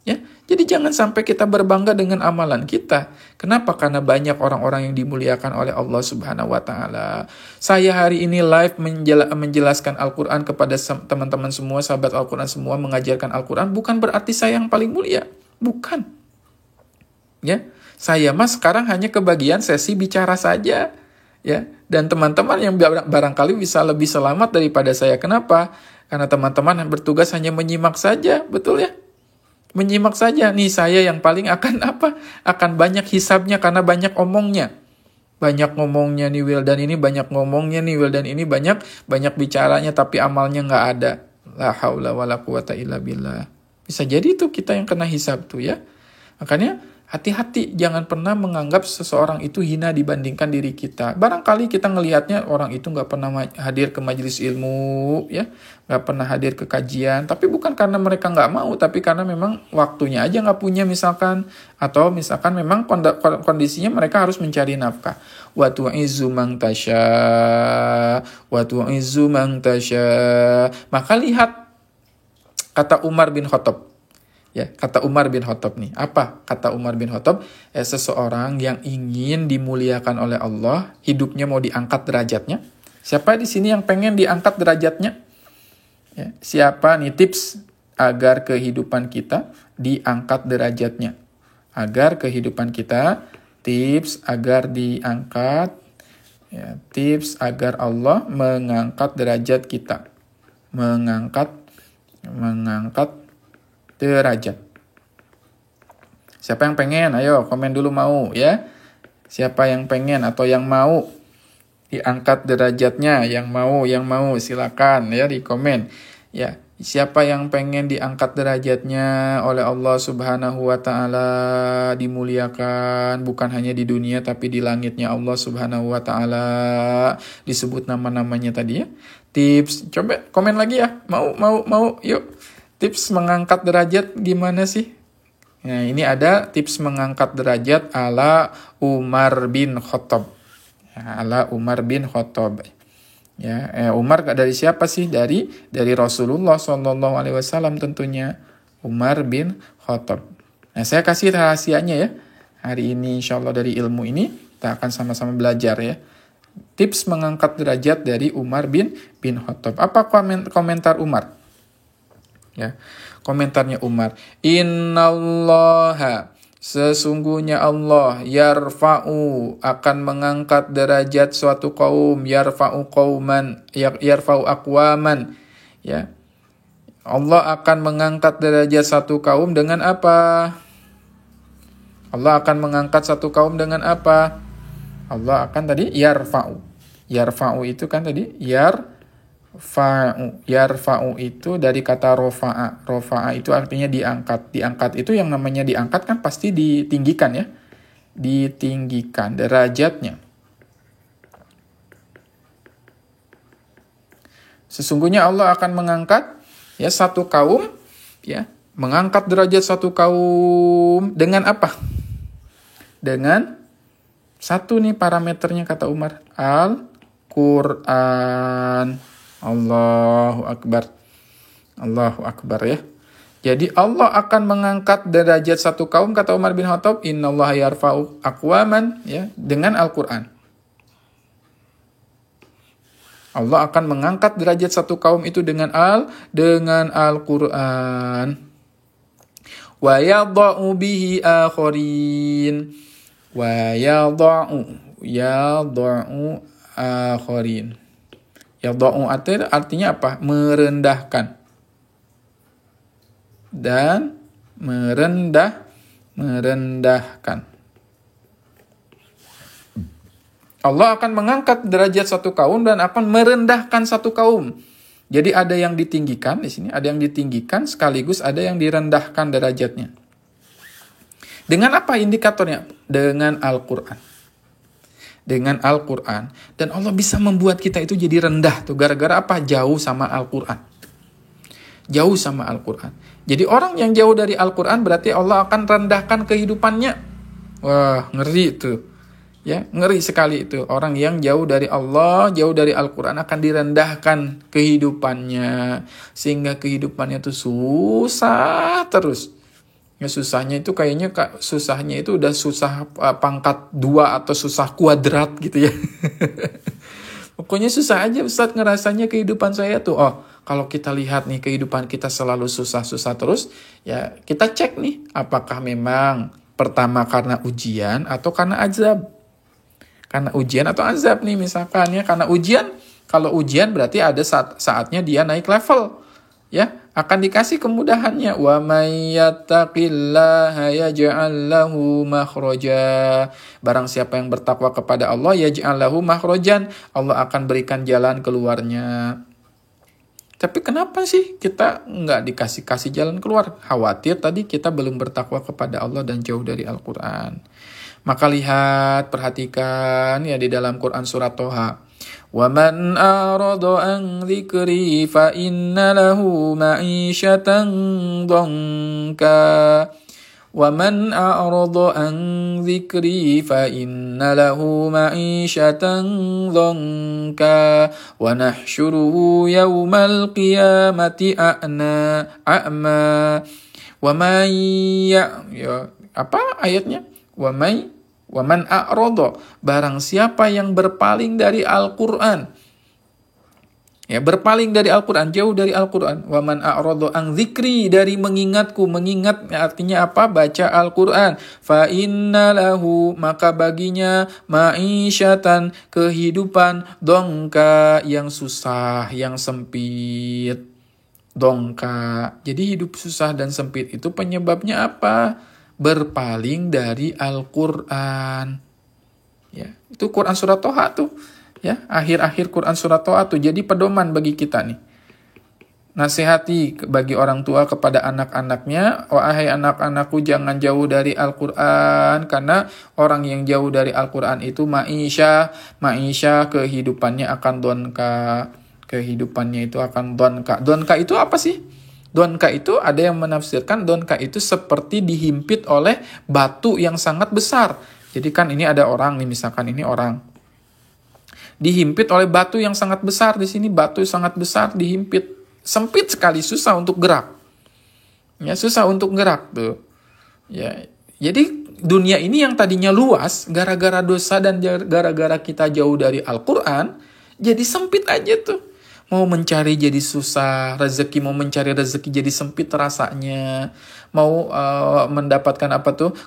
Ya, jadi jangan sampai kita berbangga dengan amalan kita. Kenapa? Karena banyak orang-orang yang dimuliakan oleh Allah Subhanahu wa taala. Saya hari ini live menjelaskan Al-Qur'an kepada teman-teman semua, sahabat Al-Qur'an semua, mengajarkan Al-Qur'an bukan berarti saya yang paling mulia. Bukan. Ya, saya sekarang hanya kebagian sesi bicara saja. Ya, dan teman-teman yang barangkali bisa lebih selamat daripada saya. Kenapa? Karena teman-teman yang bertugas hanya menyimak saja, betul ya? Menyimak saja. Nih saya yang paling akan banyak hisabnya karena banyak omongnya. Banyak ngomongnya nih Wildan ini, banyak ngomongnya nih Wildan ini, banyak bicaranya tapi amalnya nggak ada. La haula wala quwata illa billah. Bisa jadi itu kita yang kena hisab tuh ya. Makanya hati-hati, jangan pernah menganggap seseorang itu hina dibandingkan diri kita. Barangkali kita ngelihatnya orang itu nggak pernah hadir ke majelis ilmu, ya, nggak pernah hadir ke kajian. Tapi bukan karena mereka nggak mau, tapi karena memang waktunya aja nggak punya misalkan. Atau misalkan memang kondisinya mereka harus mencari nafkah. Wa tu'izzu man tasya, wa tu'izzu man tasya. Maka lihat kata Umar bin Khattab. Ya, kata Umar bin Khattab nih. Apa kata Umar bin Khattab? Seseorang yang ingin dimuliakan oleh Allah, hidupnya mau diangkat derajatnya. Siapa di sini yang pengen diangkat derajatnya? Ya, siapa nih tips agar kehidupan kita diangkat derajatnya? Agar kehidupan kita, tips agar diangkat, ya, tips agar Allah mengangkat derajat kita. Mengangkat derajat. Siapa yang pengen? Ayo komen dulu mau ya. Siapa yang pengen atau yang mau diangkat derajatnya? Yang mau silakan ya di komen. Ya, siapa yang pengen diangkat derajatnya oleh Allah Subhanahu wa taala, dimuliakan bukan hanya di dunia tapi di langitnya Allah Subhanahu wa taala. Disebut nama-namanya tadi ya. Tips, coba komen lagi ya. Mau yuk. Tips mengangkat derajat gimana sih? Nah, ini ada tips mengangkat derajat ala Umar bin Khattab. Ya, ala Umar bin Khattab. Ya, Umar dari siapa sih? Dari Rasulullah SAW tentunya. Umar bin Khattab. Nah, saya kasih rahasianya ya. Hari ini insya Allah dari ilmu ini kita akan sama-sama belajar ya. Tips mengangkat derajat dari Umar bin Khattab. Apa komentar Umar? Ya. Komentarnya Umar, innallaha, sesungguhnya Allah, yarfa'u, akan mengangkat derajat suatu kaum, yarfa'u qauman, yarfa'u aqwaman. Ya. Allah akan mengangkat derajat satu kaum dengan apa? Allah akan mengangkat satu kaum dengan apa? Allah akan tadi yarfa'u. Yarfa'u itu kan tadi yarfa'u. Yarfa'u itu dari kata rofa'a. Rofa'a itu artinya diangkat. Diangkat itu yang namanya diangkat kan pasti ditinggikan ya. Ditinggikan derajatnya. Sesungguhnya Allah akan mengangkat ya satu kaum ya, mengangkat derajat satu kaum dengan apa? Dengan satu nih parameternya kata Umar, Al-Quran. Allahu Akbar. Allahu Akbar ya. Jadi Allah akan mengangkat derajat satu kaum kata Umar bin Khattab, innallaha yarfa'u aqwaman ya, dengan Al-Quran. Allah akan mengangkat derajat satu kaum itu dengan Al-Quran. Wa yadha'u bihi akharin. Wa yadha'u akharin. Yadha'u artinya apa? Merendahkan. Dan merendahkan. Allah akan mengangkat derajat satu kaum dan akan merendahkan satu kaum. Jadi ada yang ditinggikan di sini, ada yang ditinggikan sekaligus ada yang direndahkan derajatnya. Dengan apa indikatornya? Dengan Al-Quran. Dengan Al-Quran. Dan Allah bisa membuat kita itu jadi rendah tuh. Gara-gara apa? Jauh sama Al-Quran. Jauh sama Al-Quran. Jadi orang yang jauh dari Al-Quran berarti Allah akan rendahkan kehidupannya. Wah, ngeri itu. Ya, ngeri sekali itu. Orang yang jauh dari Allah, jauh dari Al-Quran akan direndahkan kehidupannya. Sehingga kehidupannya itu susah terus. Ya, susahnya itu kayaknya susahnya itu udah susah pangkat 2 atau susah kuadrat gitu ya. Pokoknya susah aja Ustadz ngerasanya kehidupan saya tuh. Oh, kalau kita lihat nih kehidupan kita selalu susah-susah terus, ya kita cek nih apakah memang pertama karena ujian atau karena azab. Karena ujian atau azab nih misalkan ya, karena ujian, kalau ujian berarti ada saatnya dia naik level. Ya, akan dikasih kemudahannya. Wa may yattaqillaha yaj'al lahu makhraja. Barang siapa yang bertakwa kepada Allah, yaj'al lahu makhrajan, Allah akan berikan jalan keluarnya. Tapi kenapa sih kita nggak dikasih jalan keluar? Khawatir tadi kita belum bertakwa kepada Allah dan jauh dari Al-Quran. Maka lihat, perhatikan ya di dalam Quran surat Toha. وَمَنْ أَعْرَضَ عَنْ ذِكْرِي فَإِنَّ لَهُ مَعِيشَةً ضَنْكًا وَمَنْ أَعْرَضَ عَنْ ذِكْرِي فَإِنَّ لَهُ مَعِيشَةً ضَنْكًا وَنَحْشُرُهُ يَوْمَ الْقِيَامَةِ أَعْمَى وَمَنْ apa ayatnya? Waman a'rodo, barang siapa yang berpaling dari Al-Quran. Ya, berpaling dari Al-Quran, jauh dari Al-Quran. Waman a'rodo ang zikri, dari mengingatku. Mengingat artinya apa? Baca Al-Quran. Fa inna lahu, maka baginya ma'isyatan, kehidupan, dongka, yang susah, yang sempit. Dongka. Jadi hidup susah dan sempit itu penyebabnya apa? Berpaling dari Al-Quran. Ya, itu Quran surat Toha tuh. Ya, akhir-akhir Quran surat Toha tuh jadi pedoman bagi kita nih. Nasihati bagi orang tua kepada anak-anaknya, wahai anak-anakku jangan jauh dari Al-Quran, karena orang yang jauh dari Al-Quran itu ma'isyah kehidupannya akan donka. Kehidupannya itu akan donka. Donka itu apa sih? Donka itu ada yang menafsirkan donka itu seperti dihimpit oleh batu yang sangat besar. Jadi kan ini ada orang nih, misalkan ini orang dihimpit oleh batu yang sangat besar. Di sini batu sangat besar dihimpit, sempit sekali, susah untuk gerak. Ya, susah untuk gerak tuh. Ya, jadi dunia ini yang tadinya luas gara-gara dosa dan gara-gara kita jauh dari Al-Quran, jadi sempit aja tuh. Mau mencari jadi susah, mau mencari rezeki jadi sempit rasanya. Mau mendapatkan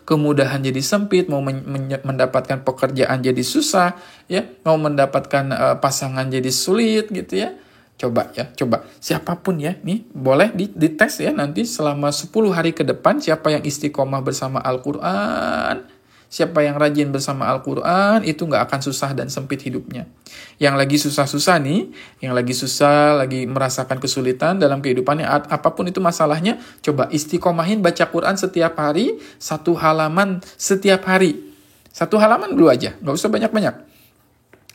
kemudahan jadi sempit, mau mendapatkan pekerjaan jadi susah, ya. Mau mendapatkan pasangan jadi sulit gitu ya. Coba. Siapapun ya, nih boleh dites ya nanti selama 10 hari ke depan siapa yang istiqomah bersama Al-Qur'an. Siapa yang rajin bersama Al-Quran, itu nggak akan susah dan sempit hidupnya. Yang lagi susah-susah nih, lagi merasakan kesulitan dalam kehidupannya, apapun itu masalahnya, coba istiqomahin baca Quran setiap hari, 1 halaman setiap hari. 1 halaman dulu aja, nggak usah banyak-banyak.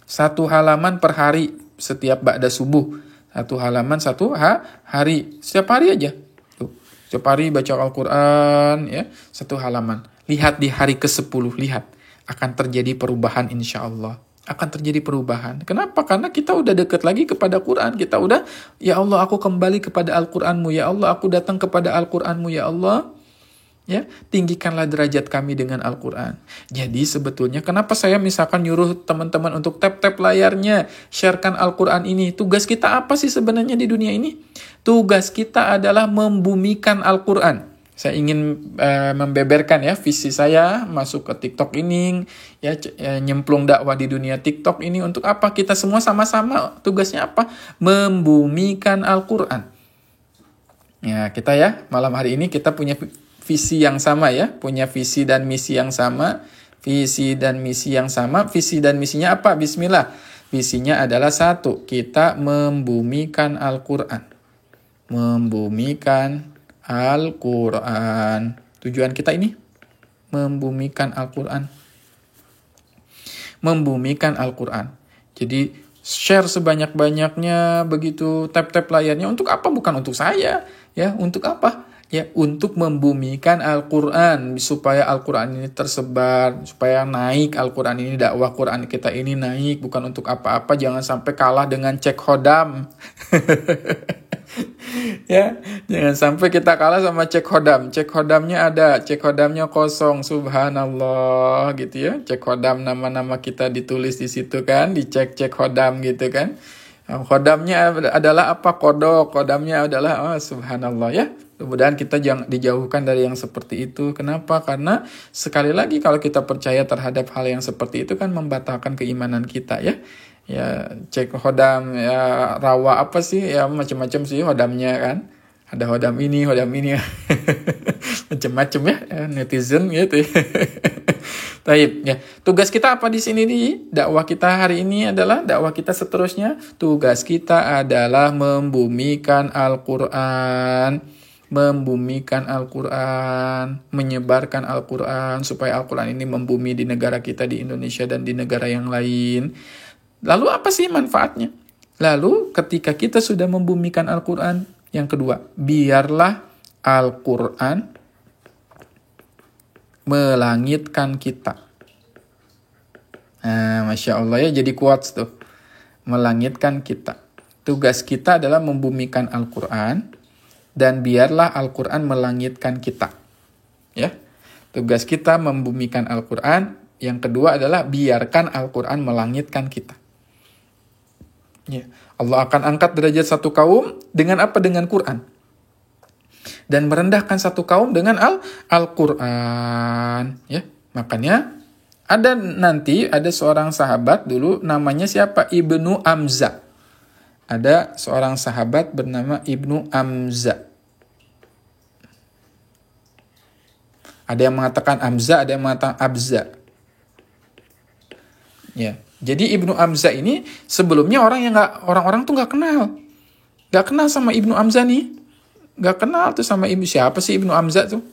1 halaman per hari setiap ba'da subuh. 1 halaman 1 hari, setiap hari aja. Tuh, setiap hari baca Al-Quran, ya, 1 halaman. Lihat di hari ke-10, lihat. Akan terjadi perubahan insya Allah. Akan terjadi perubahan. Kenapa? Karena kita udah deket lagi kepada Quran. Kita udah, ya Allah aku kembali kepada Al-Quranmu. Ya Allah aku datang kepada Al-Quranmu. Ya Allah. Ya, tinggikanlah derajat kami dengan Al-Quran. Jadi sebetulnya kenapa saya misalkan nyuruh teman-teman untuk tap-tap layarnya, sharekan Al-Quran ini. Tugas kita apa sih sebenarnya di dunia ini? Tugas kita adalah membumikan Al-Quran. Saya ingin membeberkan ya visi saya masuk ke TikTok ini, ya nyemplung dakwah di dunia TikTok ini untuk apa? Kita semua sama-sama tugasnya apa? Membumikan Al-Quran. Ya, kita ya malam hari ini kita punya visi yang sama ya, punya visi dan misi yang sama. Visi dan misi yang sama. Visi dan misinya apa? Bismillah. Visinya adalah 1, kita membumikan Al-Quran. Membumikan Al-Quran. Tujuan kita ini membumikan Al-Quran. Membumikan Al-Quran. Jadi share sebanyak-banyaknya begitu, tap-tap layarnya. Untuk apa? Bukan untuk saya. Ya, untuk apa? Ya, untuk membumikan Al-Quran. Supaya Al-Quran ini tersebar. Supaya naik Al-Quran ini, dakwah Quran kita ini naik. Bukan untuk apa-apa. Jangan sampai kalah dengan cek hodam. Ya, jangan sampai kita kalah sama cek hodam. Cek hodamnya ada, cek hodamnya kosong, subhanallah gitu ya. Cek hodam, nama-nama kita ditulis di situ kan, dicek hodam gitu kan. Hodamnya adalah apa? Kodok. Kodamnya adalah subhanallah ya. Mudah-mudahan kita jangan dijauhkan dari yang seperti itu. Kenapa? Karena sekali lagi kalau kita percaya terhadap hal yang seperti itu kan membatalkan keimanan kita ya. Ya, cek hodam, ya rawa apa sih? Ya macam-macam sih hodamnya kan. Ada hodam ini. Macam-macam ya, netizen gitu. Taib, ya. Tugas kita apa di sini nih? Dakwah kita hari ini adalah dakwah kita seterusnya. Tugas kita adalah membumikan Al-Qur'an. Membumikan Al-Qur'an, menyebarkan Al-Qur'an supaya Al-Qur'an ini membumi di negara kita di Indonesia dan di negara yang lain. Lalu apa sih manfaatnya? Lalu ketika kita sudah membumikan Al-Quran, yang kedua, biarlah Al-Quran melangitkan kita. Nah, Masya Allah ya, jadi quotes tuh. Melangitkan kita. Tugas kita adalah membumikan Al-Quran, dan biarlah Al-Quran melangitkan kita. Ya, tugas kita membumikan Al-Quran. Yang kedua adalah biarkan Al-Quran melangitkan kita. Ya, Allah akan angkat derajat satu kaum dengan apa? Dengan Quran. Dan merendahkan satu kaum dengan Al-Quran. Ya, makanya ada seorang sahabat dulu namanya siapa? Ibnu Amza. Ada seorang sahabat bernama Ibnu Amza. Ada yang mengatakan Amza, ada yang mengatakan Abza. Ya. Jadi Ibnu Amza ini sebelumnya orang-orang tuh nggak kenal sama Ibnu Amza nih, nggak kenal tuh sama siapa sih Ibnu Amza tuh,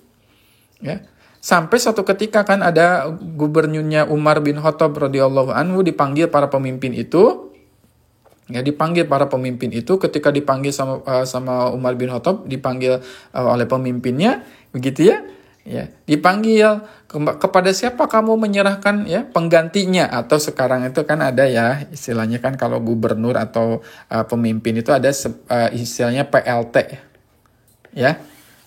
ya. Sampai suatu ketika kan ada gubernurnya Umar bin Khattab radhiyallahu anhu dipanggil para pemimpin itu, ya ketika dipanggil sama Umar bin Khattab dipanggil oleh pemimpinnya, begitu ya. Ya, dipanggil kepada siapa kamu menyerahkan ya penggantinya, atau sekarang itu kan ada ya istilahnya kan kalau gubernur atau pemimpin itu ada istilahnya PLT ya.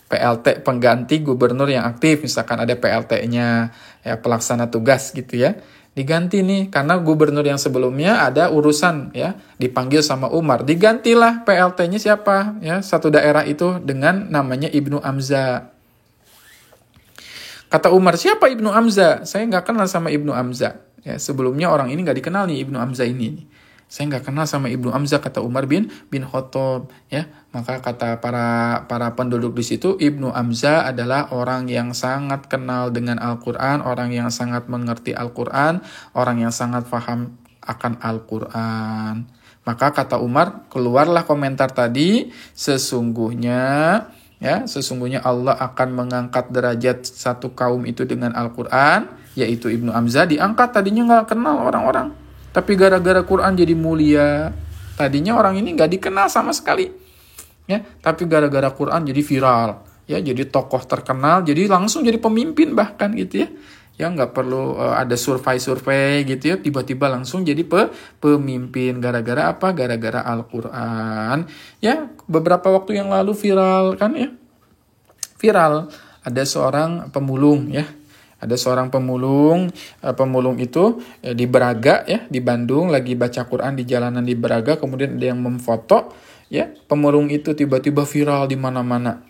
PLT pengganti gubernur yang aktif, misalkan ada PLT-nya, ya pelaksana tugas gitu ya. Diganti nih karena gubernur yang sebelumnya ada urusan ya, dipanggil sama Umar. Digantilah PLT-nya siapa? Ya, satu daerah itu dengan namanya Ibnu Amza. Kata Umar, siapa Ibnu Amza? Saya nggak kenal sama Ibnu Amza. Ya, sebelumnya orang ini nggak dikenal nih Ibnu Amza ini. Saya nggak kenal sama Ibnu Amza, kata Umar bin Khattab. Ya, maka kata para penduduk di situ, Ibnu Amza adalah orang yang sangat kenal dengan Al-Quran, orang yang sangat mengerti Al-Quran, orang yang sangat paham akan Al-Quran. Maka kata Umar, keluarlah komentar tadi, sesungguhnya Allah akan mengangkat derajat satu kaum itu dengan Al-Quran, yaitu Ibnu Amza. Diangkat, tadinya nggak kenal orang-orang, tapi gara-gara Quran jadi mulia. Tadinya orang ini nggak dikenal sama sekali, ya, tapi gara-gara Quran jadi viral, ya, jadi tokoh terkenal, jadi langsung jadi pemimpin bahkan gitu ya. Ya nggak perlu ada survei gitu ya, tiba-tiba langsung jadi pemimpin gara-gara apa? Gara-gara Al-Quran. Ya, beberapa waktu yang lalu viral kan ya, viral ada seorang pemulung ya. Ada seorang pemulung itu di Braga ya, di Bandung, lagi baca Quran di jalanan di Braga, kemudian ada yang memfoto ya, pemulung itu tiba-tiba viral di mana-mana.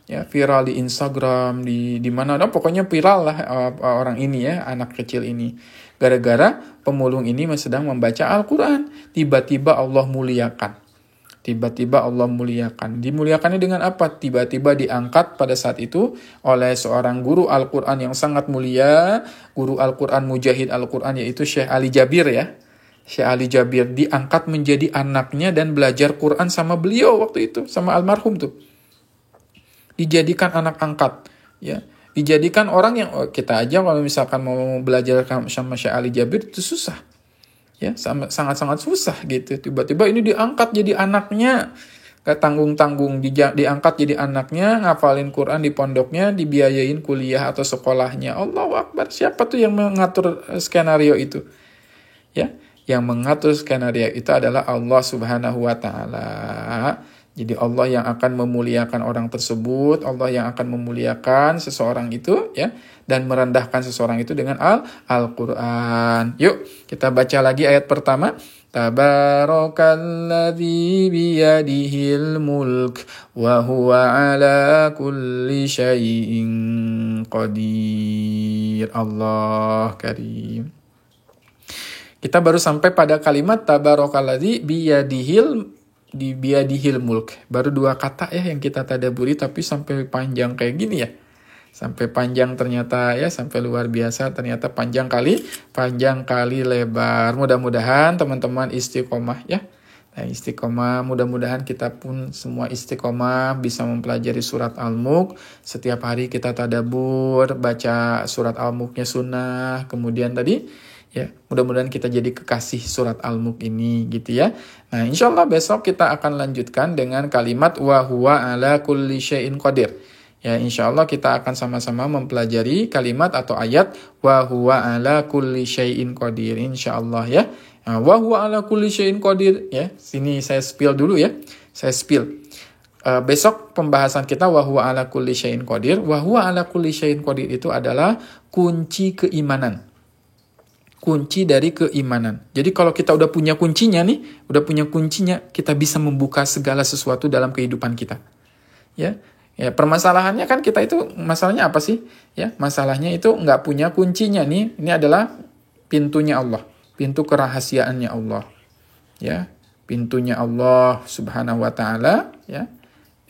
Ya, viral di Instagram, di mana, pokoknya viral lah orang ini ya, anak kecil ini. Gara-gara pemulung ini sedang membaca Al-Quran, tiba-tiba Allah muliakan. Dimuliakannya dengan apa? Tiba-tiba diangkat pada saat itu oleh seorang guru Al-Quran yang sangat mulia, guru Al-Quran, mujahid Al-Quran, yaitu Syekh Ali Jabir ya. Syekh Ali Jabir diangkat menjadi anaknya dan belajar Quran sama beliau waktu itu, sama almarhum tuh. Dijadikan anak angkat, ya. Dijadikan orang yang, kita aja kalau misalkan mau belajar sama Syekh Ali Jabir itu susah. Ya, sangat-sangat susah gitu. Tiba-tiba ini diangkat jadi anaknya, gak tanggung-tanggung, diangkat jadi anaknya, ngafalin Quran di pondoknya, dibiayain kuliah atau sekolahnya. Allahu Akbar. Siapa tuh yang mengatur skenario itu? Ya, yang mengatur skenario itu adalah Allah Subhanahu wa taala. Jadi Allah yang akan memuliakan orang tersebut, Allah yang akan memuliakan seseorang itu ya, dan merendahkan seseorang itu dengan Al-Qur'an. Yuk, kita baca lagi ayat pertama. Tabarakalladzi biyadihil mulk wa huwa ala kulli syai'in qadir. Allah karim. Kita baru sampai pada kalimat tabarakalladzi biyadihil mulk. Baru 2 kata ya yang kita tadaburi, tapi sampai panjang kayak gini ya. Sampai panjang ternyata ya, sampai luar biasa ternyata, panjang kali lebar. Mudah-mudahan teman-teman istiqomah ya. Nah, istiqomah, mudah-mudahan kita pun semua istiqomah bisa mempelajari surat Al-Mulk. Setiap hari kita tadabur, baca surat Al-Mulknya sunnah. Kemudian tadi ya, mudah-mudahan kita jadi kekasih surat Al-Mulk ini gitu ya. Nah, insyaallah besok kita akan lanjutkan dengan kalimat wa huwa ala kulli syai'in qadir. Ya, insyaallah kita akan sama-sama mempelajari kalimat atau ayat wa huwa ala kulli syai'in qadir insyaallah ya. Nah, wa huwa ala kulli syai'in qadir ya. Sini saya spill dulu ya. Besok pembahasan kita wa huwa ala kulli syai'in qadir. Wa huwa ala kulli syai'in qadir itu adalah kunci keimanan. Kunci dari keimanan. Jadi kalau kita udah punya kuncinya, kita bisa membuka segala sesuatu dalam kehidupan kita. Ya, permasalahannya kan kita itu, masalahnya apa sih? Ya, masalahnya itu nggak punya kuncinya nih. Ini adalah pintunya Allah, pintu kerahasiaannya Allah. Ya, pintunya Allah Subhanahu wa taala, ya.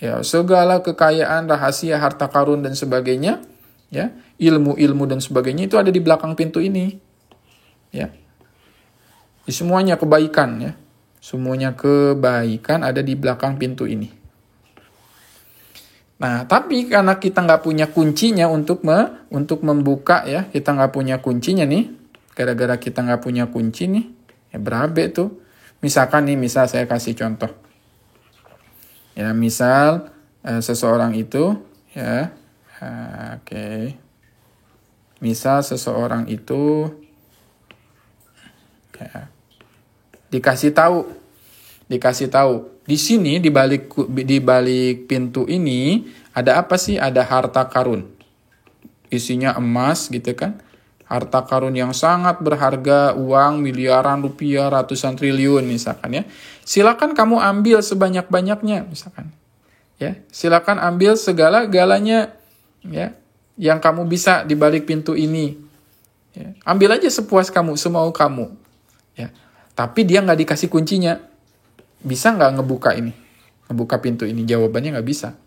Ya, segala kekayaan, rahasia, harta karun dan sebagainya, ya, ilmu-ilmu dan sebagainya itu ada di belakang pintu ini. Ya, semuanya kebaikan ya, semuanya kebaikan ada di belakang pintu ini. Nah, tapi karena kita nggak punya kuncinya untuk membuka ya, kita nggak punya kuncinya nih, gara-gara kita nggak punya kunci nih, ya berabe tuh. Misal saya kasih contoh, ya misal seseorang itu ya, misal seseorang itu ya, dikasih tahu di sini di balik pintu ini Ada apa sih? Ada harta karun. Isinya emas gitu kan. Harta karun yang sangat berharga, uang miliaran rupiah, ratusan triliun misalkan ya. Silakan kamu ambil sebanyak-banyaknya misalkan. Ya, silakan ambil segala-galanya ya yang kamu bisa di balik pintu ini. Ya, ambil aja sepuas kamu, semau kamu. Ya. Tapi dia nggak dikasih kuncinya. Bisa nggak ngebuka ini? Ngebuka pintu ini? Jawabannya nggak bisa.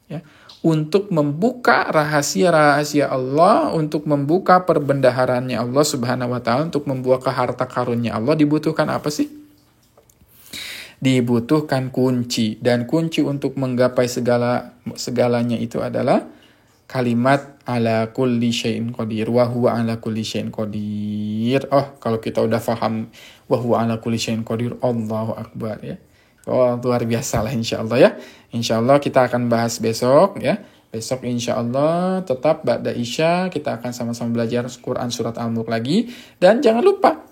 Ya. Untuk membuka rahasia-rahasia Allah, untuk membuka perbendaharannya Allah Subhanahu wa Ta'ala, untuk membuka harta karunnya Allah, dibutuhkan apa sih? Dibutuhkan kunci. Dan kunci untuk menggapai segalanya itu adalah kalimat ala kulli syai'in qadir, wa huwa ala kulli syai'in qadir. Oh, kalau kita udah paham wa huwa ala kulli syai'in qadir, Allahu akbar ya. Oh, luar biasa lah insyaallah ya. Insyaallah kita akan bahas besok ya. Besok insyaallah tetap ba'da Isya kita akan sama-sama belajar Quran surat Al-Mulk lagi. Dan jangan lupa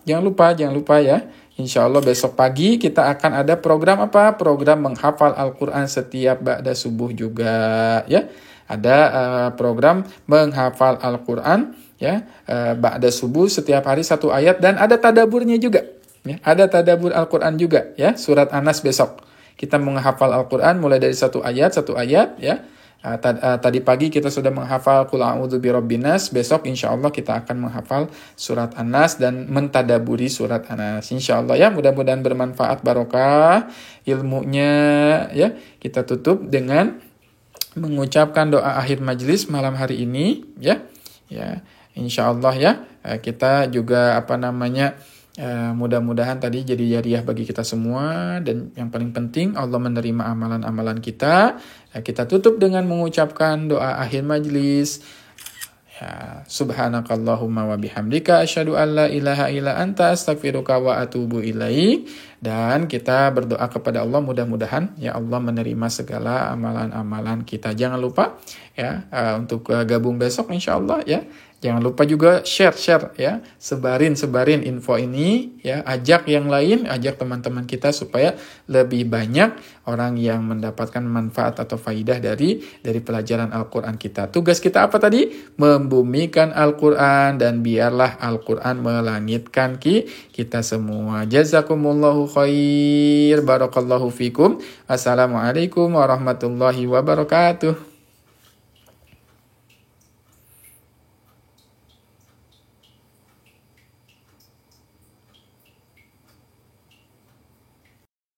ya. Insyaallah besok pagi kita akan ada program apa? Program menghafal Al-Quran setiap ba'da subuh juga ya. Ada program menghafal Al-Quran ya ba'da subuh setiap hari 1 ayat dan ada tadaburnya juga. Ya, ada tadabur Al-Quran juga ya, surat An-Nas besok. Kita menghafal Al-Quran mulai dari 1 ayat ya. Tadi pagi kita sudah menghafal Qul a'udzu birabbin nas. Besok insyaallah kita akan menghafal surat An-Nas dan mentadaburi surat An-Nas. Insyaallah ya, mudah-mudahan bermanfaat, barokah ilmunya ya. Kita tutup dengan mengucapkan doa akhir majelis malam hari ini ya. Ya, insyaallah ya. Kita juga mudah-mudahan tadi jadi jariah bagi kita semua, dan yang paling penting Allah menerima amalan-amalan kita. Kita tutup dengan mengucapkan doa akhir majlis. Ya, subhanakallahumma wa bihamdika asyhadu an la ilaha illa anta astaghfiruka wa atubu ilaik. Dan kita berdoa kepada Allah, mudah-mudahan ya Allah menerima segala amalan-amalan kita. Jangan lupa ya untuk gabung besok insyaallah ya. Jangan lupa juga share ya, sebarin info ini ya, ajak yang lain, ajak teman-teman kita supaya lebih banyak orang yang mendapatkan manfaat atau faidah dari pelajaran Al-Qur'an kita. Tugas kita apa tadi? Membumikan Al-Qur'an, dan biarlah Al-Qur'an melangitkan kita semua. Jazakumullahu khair, barakallahu fikum. Assalamualaikum warahmatullahi wabarakatuh.